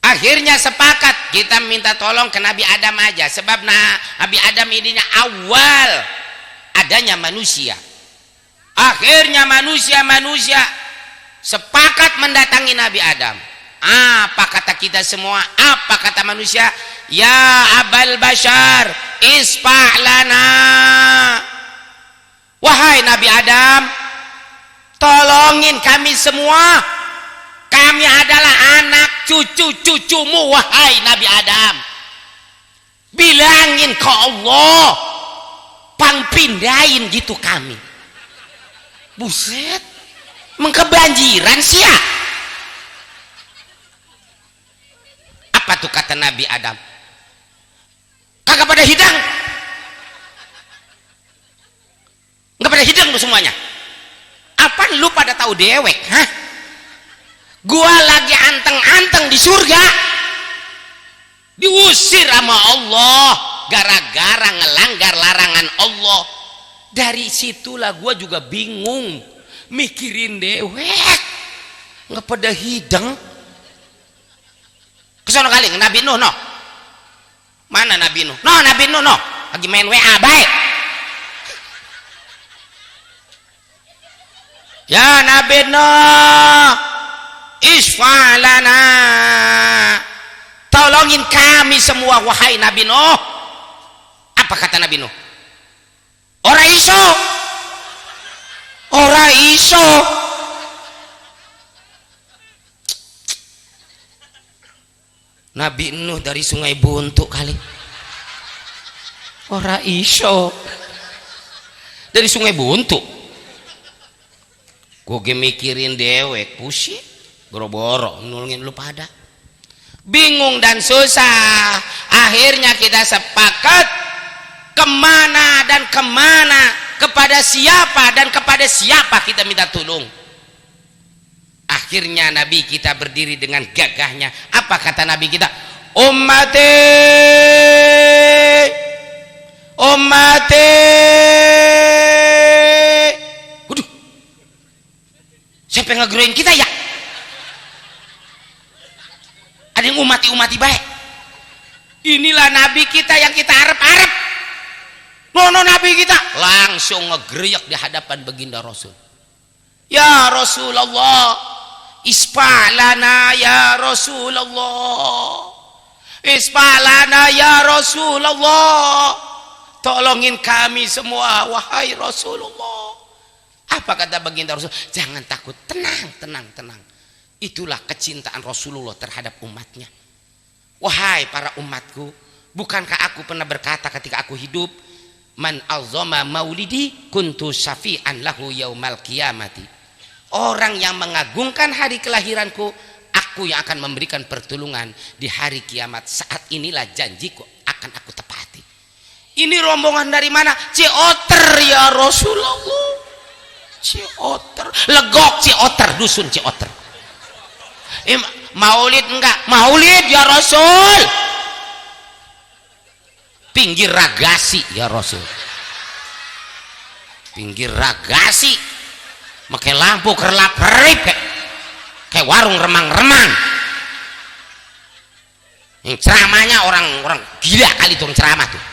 Akhirnya sepakat kita minta tolong ke Nabi Adam aja. Sebab Nabi Adam ini awal adanya manusia. Akhirnya manusia sepakat mendatangi Nabi Adam. Apa kata kita semua? Apa kata manusia? Ya abal bashar isfa' lana. Wahai Nabi Adam, tolongin kami semua. Kami adalah anak cucu-cucumu wahai Nabi Adam. Bilangin ke Allah, pangpindahin gitu kami. Buset, mengkebanjiran sih ya. Apa tuh kata Nabi Adam? Kagak pada hidang. Nggak pada hidang tuh semuanya. Apa lu pada tahu dewek? Hah? Gua lagi anteng-anteng di surga, diusir sama Allah gara-gara ngelanggar larangan Allah. Dari situlah gua juga bingung, mikirin dewek, nggak pada hidang. Kesono kali Nabi Nuh no. Mana Nabi Nuh? No, Nabi Nuh no. Lagi main WA baik. Ya Nabi Nuh, isfa'lana, tolongin kami semua wahai Nabi Nuh. Apa Apa kata Nabi Nuh? Ora iso. Ora iso. Nabi Nuh dari Sungai Buntu kali. Ora iso. Dari Sungai Buntu. Gue mikirin dewek, pusing, boro-boro nulungin lu pada. Bingung dan susah. Akhirnya kita sepakat kemana dan kemana, kepada siapa dan kepada siapa kita minta tolong. Akhirnya Nabi kita berdiri dengan gagahnya. Apa kata Nabi kita? Ummati, ummati. Waduh, siapa yang ngegeroin kita ya? Ada yang umati baik. Inilah Nabi kita yang kita harap-harap. Nono Nabi kita langsung ngegeroyok di hadapan baginda Rasul. Ya Rasulullah, isfa'lana ya Rasulullah, isfa'lana ya Rasulullah, tolongin kami semua wahai Rasulullah. Apa kata baginda Rasul? Jangan takut, tenang, tenang, tenang. Itulah kecintaan Rasulullah terhadap umatnya. Wahai para umatku, bukankah aku pernah berkata ketika aku hidup, man azama maulidi kuntu syafi'an lahu yaumal qiyamati. Orang yang mengagungkan hari kelahiranku, aku yang akan memberikan pertolongan di hari kiamat. Saat inilah janjiku akan aku tepati. Ini rombongan dari mana? Cioter ya Rasulullah. Cioter, Legok Cioter, dusun Cioter. Maulid enggak? Maulid ya Rasul. Pinggir Ragasi ya Rasul. Pinggir Ragasi. Pakai lampu kerlap-kerip kayak warung remang-remang. Yang ceramahnya orang-orang gila kali tuh ceramah tuh.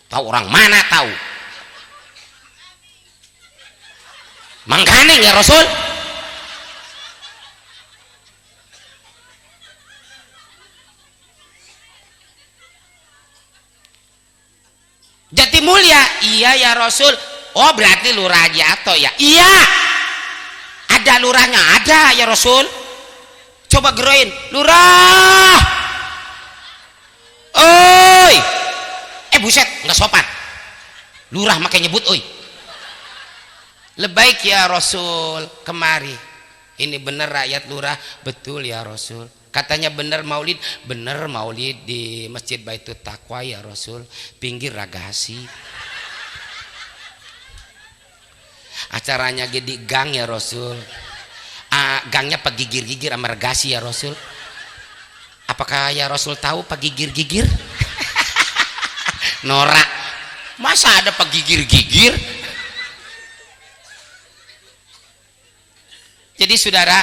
Tahu orang mana tahu. Mangganing ya Rasul. Jatimulya, iya ya Rasul. Oh berarti lurah Jato ya? Iya. Ada lurahnya, ada ya Rasul. Coba geroin, lurah. Oi. Buset, nggak sopan. Lurah makanya nyebut oi. Lebaik ya Rasul, kemari. Ini bener rakyat lurah, betul ya Rasul. Katanya bener maulid, bener maulid di Masjid Baitul Taqwa ya Rasul, pinggir Ragasi. Acaranya di gang ya Rasul. Gangnya pegigir-gigir sama Ragasi ya Rasul. Apakah ya Rasul tahu pegigir-gigir? Norak. Masa ada pegigir-gigir? Jadi saudara,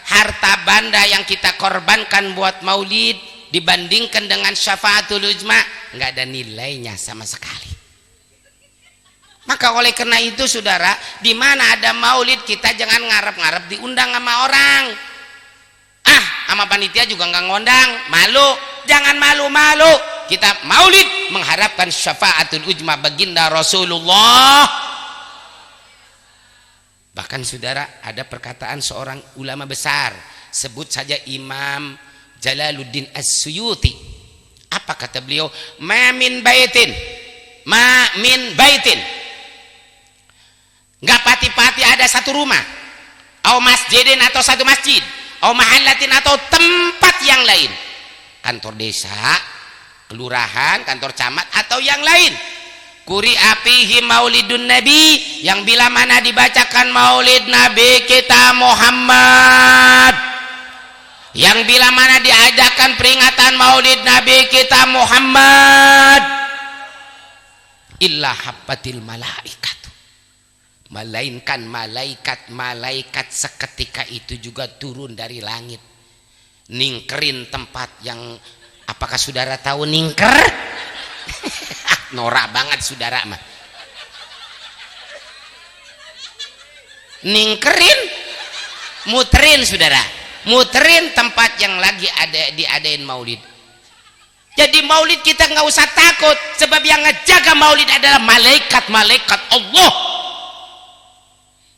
harta benda yang kita korbankan buat maulid dibandingkan dengan syafaatul uzma nggak ada nilainya sama sekali. Maka oleh karena itu saudara, di mana ada maulid kita jangan ngarep-ngarep diundang sama orang. Sama panitia juga nggak ngondang, malu. Jangan malu-malu. Kita maulid mengharapkan syafaatul uzma baginda Rasulullah. Bahkan saudara, ada perkataan seorang ulama besar, sebut saja Imam Jalaluddin As-Suyuti. Apa kata beliau? Ma min baitin nggak pati-pati ada satu rumah, au masjidin atau satu masjid, au mahallatin atau tempat yang lain, kantor desa, kelurahan, kantor camat atau yang lain, kuri apihi maulidun nabi, yang bila mana dibacakan maulid nabi kita Muhammad, yang bila mana diadakan peringatan maulid nabi kita Muhammad, illa habbatil malaikat, melainkan malaikat seketika itu juga turun dari langit, ningkerin tempat yang, apakah saudara tahu ningker? Norak banget saudara mah. Ningkerin, muterin saudara, muterin tempat yang lagi ada diadain maulid. Jadi maulid kita nggak usah takut, sebab yang ngejaga maulid adalah malaikat-malaikat Allah.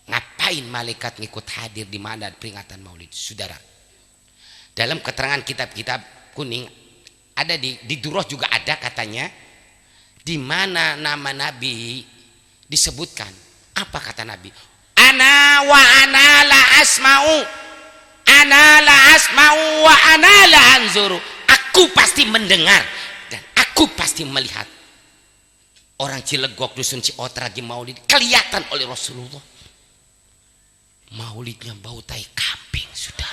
Ngapain malaikat ngikut hadir di mana peringatan maulid, saudara? Dalam keterangan kitab-kitab kuning ada di Durrah juga ada katanya, di mana nama Nabi disebutkan. Apa kata Nabi? Ana wa ana la asma'u, ana la asma'u wa ana la anzuru. Aku pasti mendengar dan aku pasti melihat. Orang Cilegok, dusun Ciota lagi maulid, kelihatan oleh Rasulullah. Maulidnya bau tai kambing, sudah.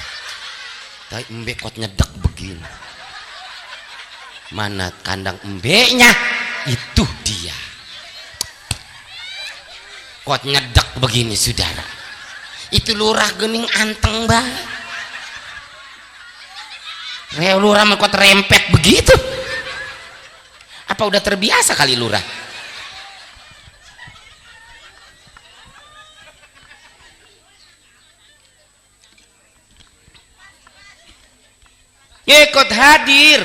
Tai embe kot nyedek begini. Mana kandang embeknya? Itu dia. Kot nyedek begini, saudara. Itu lurah gening anteng banget. Lurah kok rempet begitu. Apa udah terbiasa kali lurah? Ngikut hadir.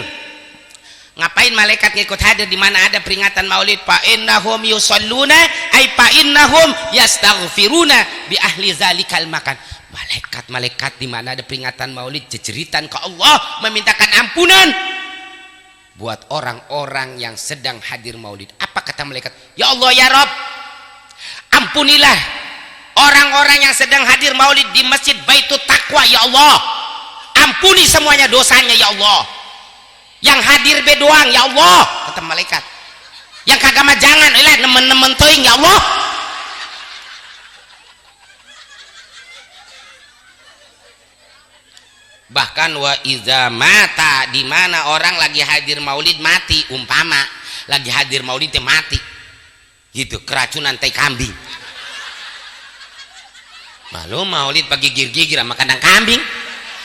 Ngapain malaikat ngikut hadir di mana ada peringatan maulid? Fa innahum yusalluna ay fa innahum yastaghfiruna bi ahli zalikal makan. Malaikat-malaikat di mana ada peringatan maulid jejeritan ke Allah, memintakan ampunan buat orang-orang yang sedang hadir maulid. Apa kata malaikat? Ya Allah ya Rabb, ampunilah orang-orang yang sedang hadir maulid di Masjid Baitul Taqwa ya Allah. Ampuni semuanya dosanya ya Allah. Yang hadir be doang ya Allah, kata malaikat. Yang kagak mah jangan, nemen-nemen teuing ya Allah. Bahkan wa iza mata, di mana orang lagi hadir maulid mati, umpama lagi hadir maulid mati gitu, keracunan tai kambing. Malu maulid pagi gigir-gigir sama kandang kambing,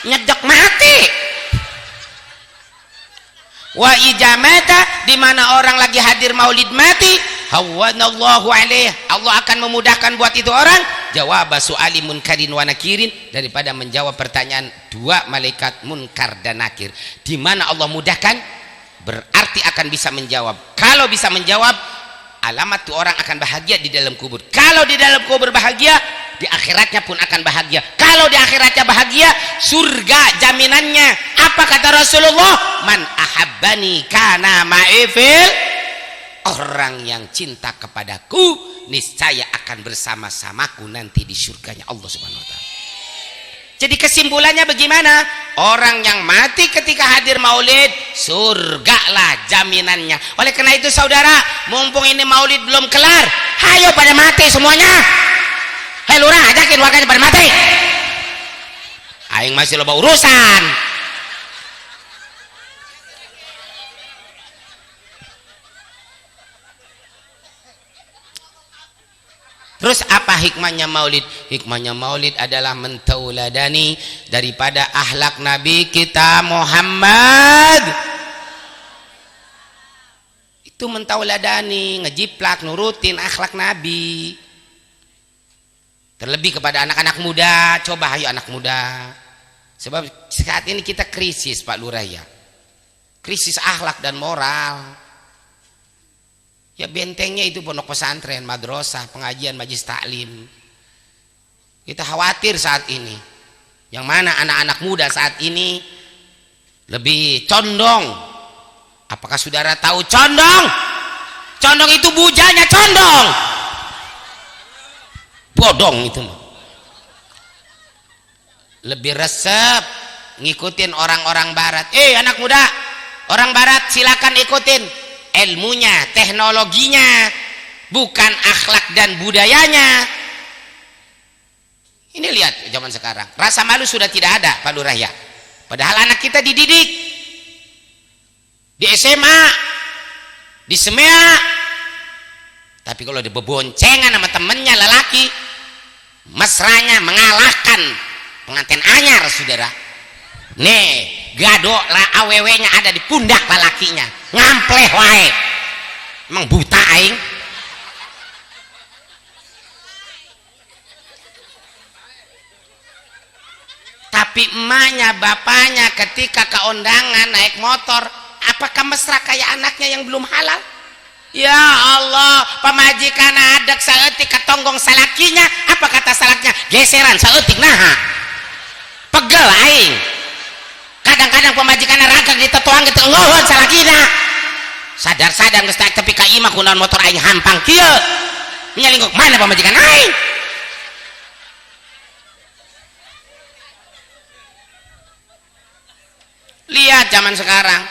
nyedek mati. Wa ijamata, di mana orang lagi hadir maulid mati, hawanallahu alaih, Allah akan memudahkan buat itu orang jawab su'ali munkarin wa nakirin, daripada menjawab pertanyaan dua malaikat munkar dan nakir. Di mana Allah mudahkan berarti akan bisa menjawab. Kalau bisa menjawab, alamat tuh orang akan bahagia di dalam kubur. Kalau di dalam kubur bahagia, di akhiratnya pun akan bahagia. Kalau di akhiratnya bahagia, surga jaminannya. Apa kata Rasulullah? Man ahabbani kana ma'ifil, orang yang cinta kepadaku niscaya akan bersama-samaku nanti di surganya Allah Subhanahu wa taala. Jadi kesimpulannya bagaimana? Orang yang mati ketika hadir maulid, surgalah jaminannya. Oleh karena itu saudara, mumpung ini maulid belum kelar, hayo pada mati semuanya. Hei lurah, ajakin warganya pada mati. Aing masih loba urusan. Terus apa hikmahnya maulid? Hikmahnya maulid adalah mentauladani daripada akhlak Nabi kita Muhammad. Itu mentauladani, ngejiplak, nurutin akhlak Nabi. Terlebih kepada anak-anak muda, coba ayo anak muda. Sebab saat ini kita krisis Pak Lurah ya. Krisis akhlak dan moral. Ya bentengnya itu pondok pesantren, madrasah, pengajian, majlis taklim. Kita khawatir saat ini. Yang mana anak-anak muda saat ini lebih condong. Apakah saudara tahu condong? Condong itu bujanya condong. Bodong itu mah. Lebih resep ngikutin orang-orang barat. Anak muda, orang barat silakan ikutin ilmunya, teknologinya, bukan akhlak dan budayanya. Ini lihat zaman sekarang, rasa malu sudah tidak ada Pak Lurah ya. Padahal anak kita dididik di SMA, di SEMEA, tapi kalau dibeboncengan sama temennya lelaki, mesranya mengalahkan pengantin anyar saudara. Nih gado lah aww-nya ada di pundak lelakinya, ngampleh wae. Emang buta aing. Tapi emaknya bapaknya ketika keundangan naik motor apakah mesra kayak anaknya yang belum halal? Ya Allah, pamajikan adak saeutik katonggong salakinya, apa kata salaknya? Geseran saeutik naha. Pegel aing. Kadang-kadang pamajikan raga di tetuang gitu ngohon salakina. Sadar-sadar geus tepi ka imah kunaon motor aing hampang kieu. Nyalingkuk mana pamajikan aing? Lihat zaman sekarang.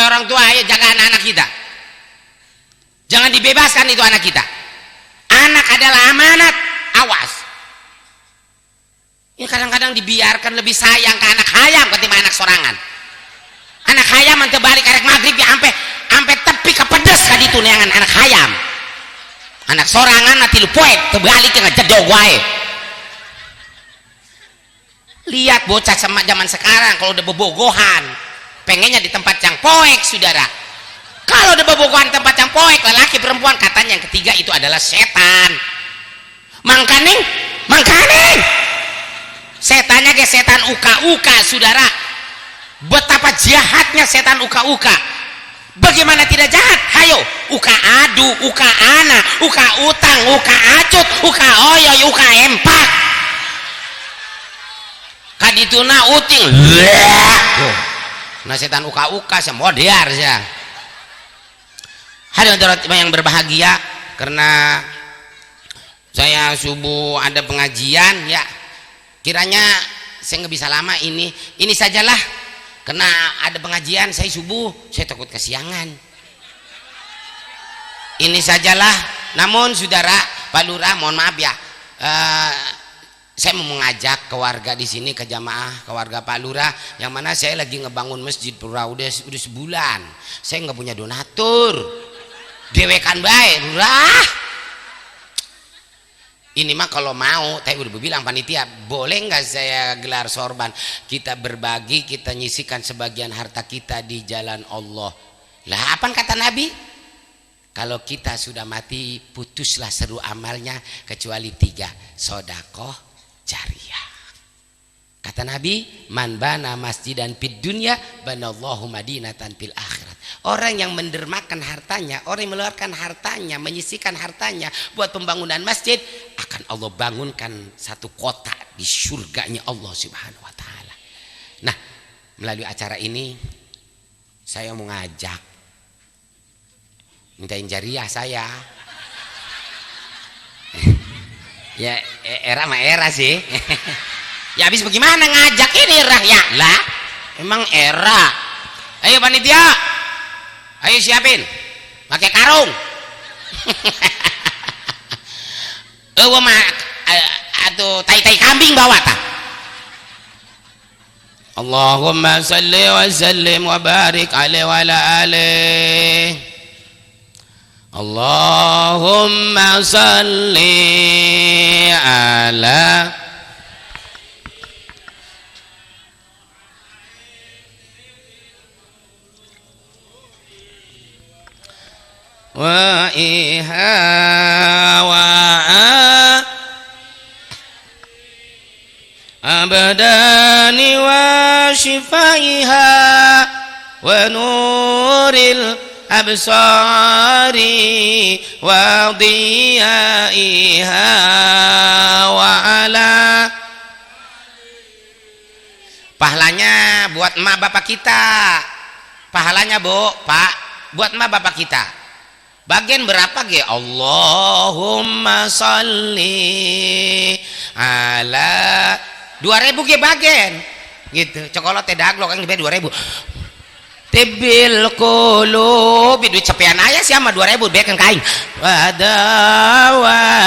Orang tua ayo jaga anak-anak kita. Jangan dibebaskan itu anak kita. Anak adalah amanat, awas. Ini kadang-kadang dibiarkan lebih sayang ke anak hayam ketimbang anak sorangan. Anak hayam nanti balik arek maghrib ya sampai tepi ke pedes ka ditu neangan anak hayam. Anak sorangan nanti lu poek terbalik ke jedog wae. Lihat bocah sama zaman sekarang kalau udah bobogohan, pengennya di tempat yang poek, saudara. Kalau udah bobogohan tempat yang poek, lelaki perempuan, katanya yang ketiga itu adalah setan. Mangkaning setannya ke setan uka-uka, saudara. Betapa jahatnya setan uka-uka. Bagaimana tidak jahat? Hayo, uka adu, uka ana, uka utang, uka acut, uka oyoy, uka empak. Kadituna uting. Nah setan uka-uka semodiar ya. Hadirin yang berbahagia, karena saya subuh ada pengajian ya, kiranya saya nggak bisa lama ini sajalah, karena ada pengajian saya subuh, saya takut kesiangan. Ini sajalah. Namun saudara Pak Lurah, mohon maaf ya, saya mau mengajak ke warga di sini, ke jamaah, ke warga Pak Lurah, yang mana saya lagi ngebangun masjid pura udah sebulan. Saya nggak punya donatur. Dewekan baik, Lurah. Ini mah kalau mau, tapi udah bilang panitia, boleh nggak saya gelar sorban? Kita berbagi, kita nyisikan sebagian harta kita di jalan Allah. Lah, apa kata Nabi? Kalau kita sudah mati, putuslah seru amalnya kecuali 3, sodakoh jariyah. Kata Nabi, man bana masjidan fid dunya banallahu madinatan fil akhirat. Orang yang mendermakan hartanya, orang yang mengeluarkan hartanya, menyisikan hartanya buat pembangunan masjid, akan Allah bangunkan satu kota di surganya Allah Subhanahu wa taala. Nah, melalui acara ini saya mau ngajak, mintain jariah saya. Ya era mah era sih. Ya habis bagaimana ngajak ini ya lah, emang era. Ayo panitia, ayo siapin pakai karung. Atau tai kambing bawa ta. Allahumma salli wa sallim wa barik alaihi wa ala alihi. Allahumma salli ala wa iha wa abadani wa shifaiha wa nuril absari wa diyaiha wa ala. Pahalanya buat emak bapak kita, pahalanya Bu Pak buat emak bapak kita. Bagian berapa ge? Allahumma sholli ala 2000 ge bagian gitu. Cokolot teh daglo kan dibayar 2000. Tibil qulubi duit cepean aya sih sama 2000 bekeun ka aing. Wa dawaiha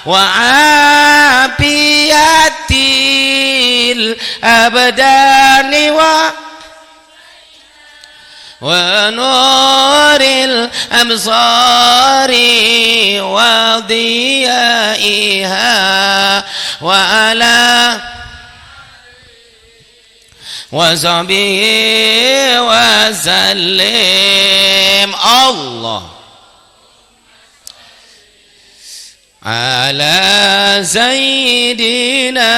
wa afiyatil abdani wa nuril absari wa diyaiha wa ala wa sahbihi wa sallim. Allah ala sayyidina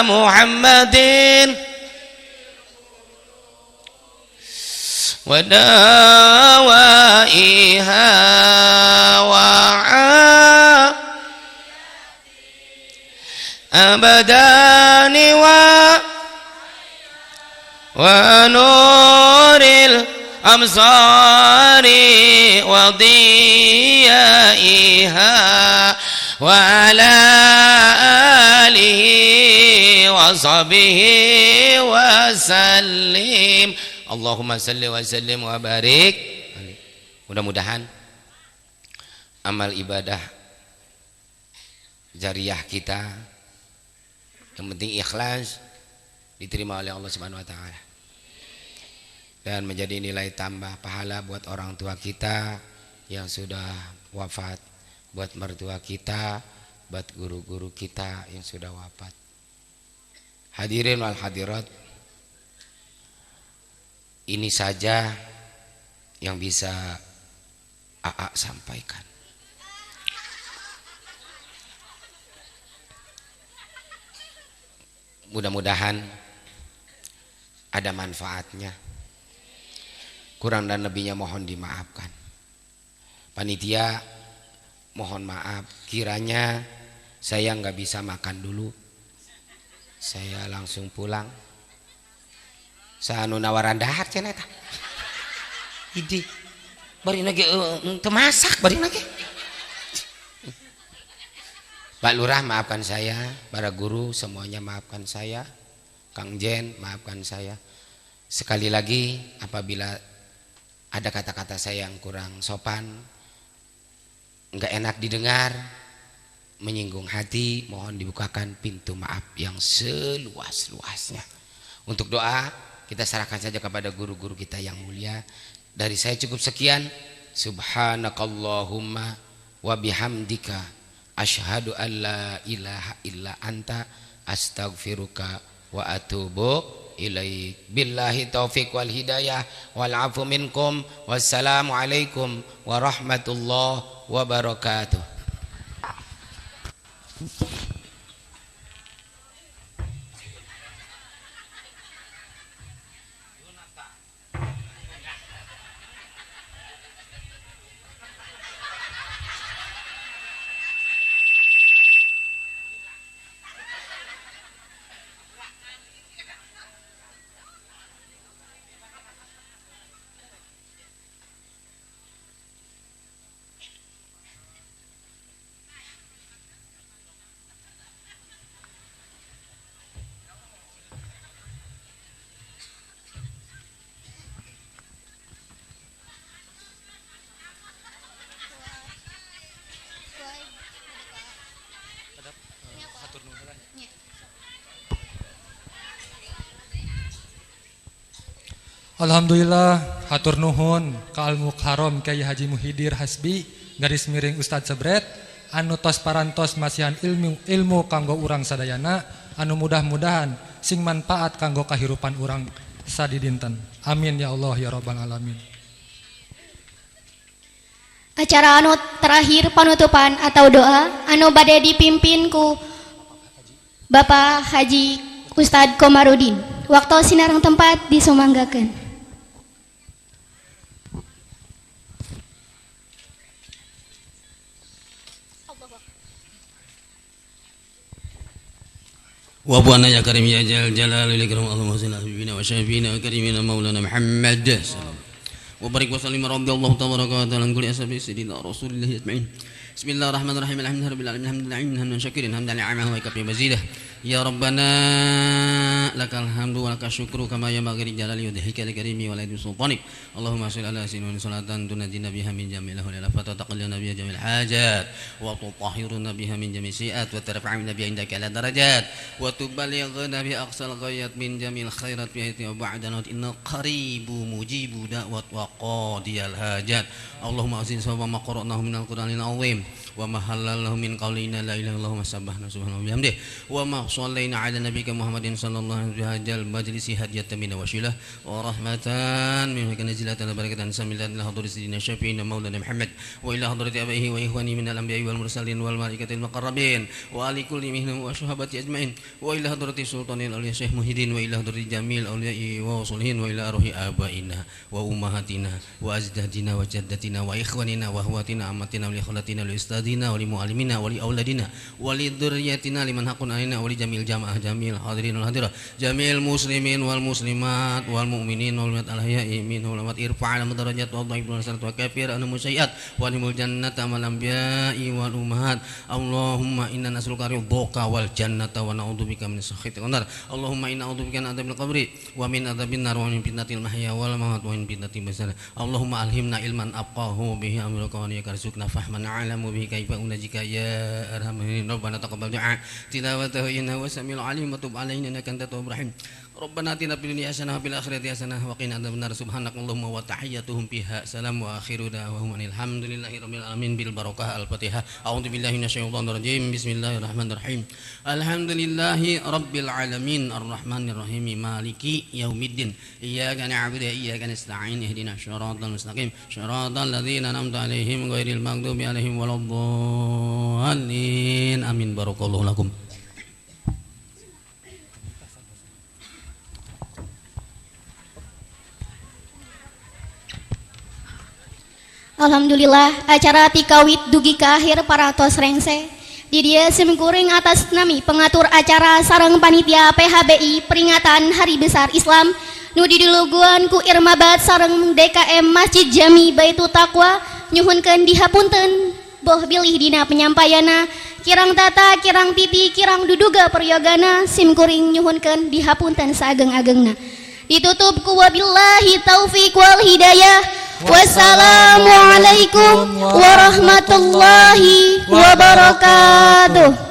Muhammadin ودوائها وأبدان ونور الأبصار وضيائها وعلى آله وصحبه وسلم. Allahumma salli wa sallim wa barik. Mudah-mudahan amal ibadah jariyah kita yang penting ikhlas diterima oleh Allah Subhanahu wa taala dan menjadi nilai tambah pahala buat orang tua kita yang sudah wafat, buat mertua kita, buat guru-guru kita yang sudah wafat. Hadirin wal hadirat, ini saja yang bisa AA sampaikan. Mudah-mudahan ada manfaatnya. Kurang dan lebihnya mohon dimaafkan. Panitia mohon maaf, kiranya saya nggak bisa makan dulu, saya langsung pulang. Sanu nawaran dahar cenah eta. Idi. Bari lagi teu masak bari lagi. Pak Lurah maafkan saya, para guru semuanya maafkan saya, Kang Jen maafkan saya. Sekali lagi apabila ada kata-kata saya yang kurang sopan, enggak enak didengar, menyinggung hati, mohon dibukakan pintu maaf yang seluas-luasnya. Untuk doa kita serahkan saja kepada guru-guru kita yang mulia. Dari saya cukup sekian. Subhanakallahumma wa bihamdika asyhadu an la ilaha illa anta astaghfiruka wa atubu ilaik. Billahi taufik wal hidayah wal afu minkum. Wassalamu alaikum warahmatullahi wabarakatuh. Alhamdulillah, hatur nuhun ka Al Mukarrom Kyai Haji Muhidir Hasbi garis miring Ustadz Sebret anu tos parantos masihan ilmu kanggo urang sadayana anu mudah-mudahan sing manfaat kanggo kahirupan urang sadidinten. Amin ya Allah ya rabbal alamin. Acara anu terakhir penutupan atau doa anu bade dipimpin ku Bapak Haji Ustadz Komarudin. Waktu sinarang tempat disumanggakeun. Wa buana ya karim ya jalal likram Allahumma salli ala habibina wa syafina wa karimina maulana Muhammad wa barik wa sallim radhiyallahu tabaraka wa ta'ala an kulli ashabi sayyidina rasulillah ajma'in. Bismillahirrahmanirrahim. Alhamdulillahirabbil alamin hamdan syakirin hamdan li'amahu wa kafi mazidah. Ya Rabbana lakal hamdu wa lakal syukru kama yanbaghi li jalali wajhika al-karimi wa la sultanik. Allahumma shalli ala sayyidina salatan tunajjina biha min jami'il ahwali wa tataqallana biha jami'il hajat wa tutahhiruna biha min jami'i sayiat wa tarfa'una biha indaka ala darajat wa tuballighuna bi aqsal ghayat min jami'il khairat bi ayati wa ba'dana inna qaribu mujibu da'wat wa qadiyal hajat. Allahumma azin sawaba ma qara'nahu minal qur'anil azim wa ma halalahu min qawlina la ilaha illallah wa sabbahna subhanahu wa bihamdihi wa ma shallaina ala nabiyyika Muhammadin sallallahu Allah hadzal majlis hadiyatan min wasilah wa rahmatan min kanzilatan barakatan samilat ila hadratis sayyidina syafi'ina maulana Muhammad wa ila hadrati abaihi wa ikhwani min al-anbiya'i wal mursalin wal malaikatil muqarrabin wa ali kulli minhum wa sahabati ajmain wa ila hadrati sultanil auliya Syekh Muhyiddin wa ila hadrati jamil auliya'i wa waslihin wa ila ruhi abaina wa ummahatina wa ajdadina wa jaddatina wa ikhwanina wa ahwatina ammatina wa li khalatina wa li ustadina wa li muallimina wa li auladina wa li dzurriyyatina liman haqqun alaina wa li jamil jamaah jamil hadirin wal hadirah jamil muslimin wal muslimat wal mu'minin wal mu'minat al ahya'i minhum wal amwat irfa'na madarajat wa dhaifna salat wa kafir anu musyiat wa limul jannata wal anbiya'i wal ummahat Allahumma inna nas'aluka ridhaka wal jannata wa na'udzubika min sakhatika wan nar Allahumma inna na'udzubika min adzabil qabri wa min adzabin nar wa min fitnatil mahya wal mamat wa min fitnatil masal Allahumma alhimna ilman abqahu bihi amruka wa yarzuqna fahman alamu bihi kaifa unajika ya arhamar rahimin rabbana taqabbal du'a tilawatahu innahu samiul alim wa tub alaina innaka antat tawwabur rahim Rabbana atina fid dunya hasanah wa fil akhirati hasanah wa qina adzabannar subhanakallahumma wa tahiyyatuhum fiha salam wa akhiru da'wahum alhamdulillahi rabbil alamin bil barakah al-fatihah a'udzu billahi minasyaitonir rajim bismillahirrahmanirrahim alhamdulillahi rabbil alamin arrahmanir rahim maliki yaumiddin iyyaka na'budu wa iyyaka nasta'in ihdinas siratal mustaqim siratal ladzina an'amta 'alaihim ghairil maghdubi 'alaihim waladdallin amin barakallahu lakum. Alhamdulillah acara tikawit dugi ke akhir para tos rengse di dia simkuring atas nami pengatur acara sareng panitia PHBI peringatan Hari Besar Islam nu didiluguan ku Irmabat sareng DKM Masjid Jami Baitu Taqwa nyuhunkeun dihapunten boh bilih dina penyampaiana kirang tata kirang titi kirang duduga peryogana simkuring nyuhunkeun dihapunten saageng-agengna ditutup ku wabillahi taufiq wal hidayah. Wassalamualaikum warahmatullahi wabarakatuh.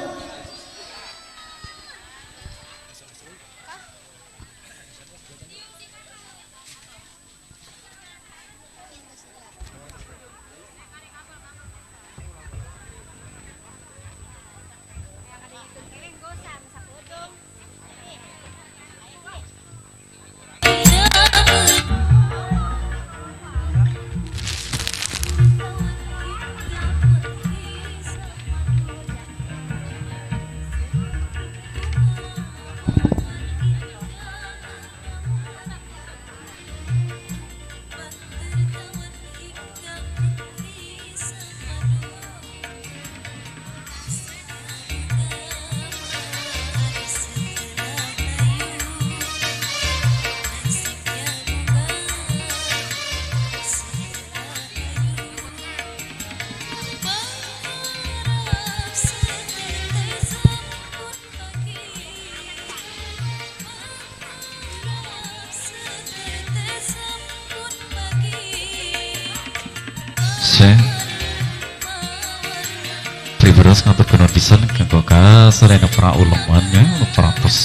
Priberos ngaturkeun pisan kanggo kasadaya para ulama nya peratos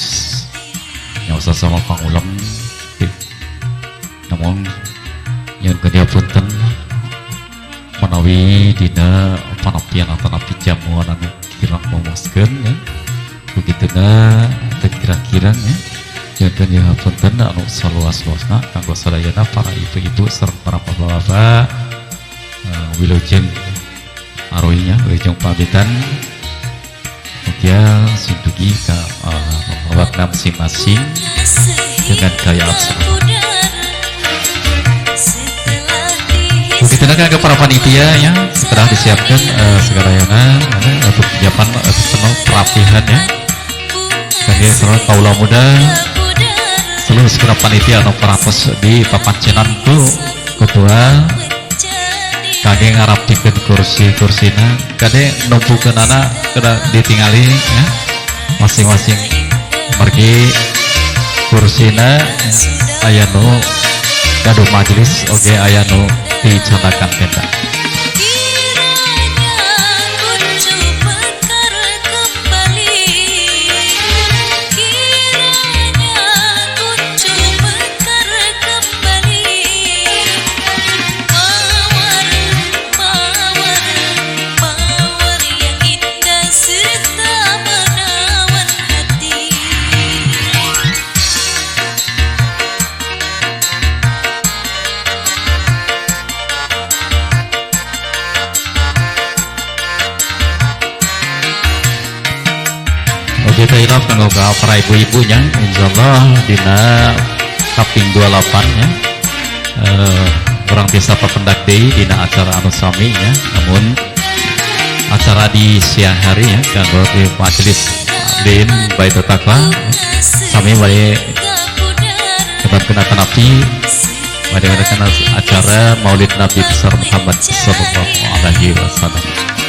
nyaosa sama pangulam namun yang kadiapunten menawi dina panapian atau napi jamuan anu kirang memuaskeun ya begituna teu kira-kira nya yang kadiapunten anu saluas-luasna kanggo sadayana para ibu-ibu sareng para bapak-bapak wilujeng arohinya wilujeng pamitan mugia sindugi ka membawa masing-masing dengan gaya absen. Begitu ke para panitia ya setelah disiapkan segarayana untuk penyiapan penuh perapihan ya bagi seluruh kaula muda seluruh segenap panitia atau peratus di papan cinanku ketua kade ngarapikeun kursi-kursina kade numpukeun anak kada ditingali ya masing-masing pergi kursina aya nu gaduh majelis oge aya nu dicandakan tenda. kita hilaf kanggo para ibu-ibunya insyaallah dina kaping 28 nya orang desa papendak deui dina acara anu sami nya namun acara di siang hari ya kanggo di majelis din Baitul Taqwa sami bari kenakan Nabi pada acara Maulid Nabi besar Muhammad sallallahu alaihi wasallam.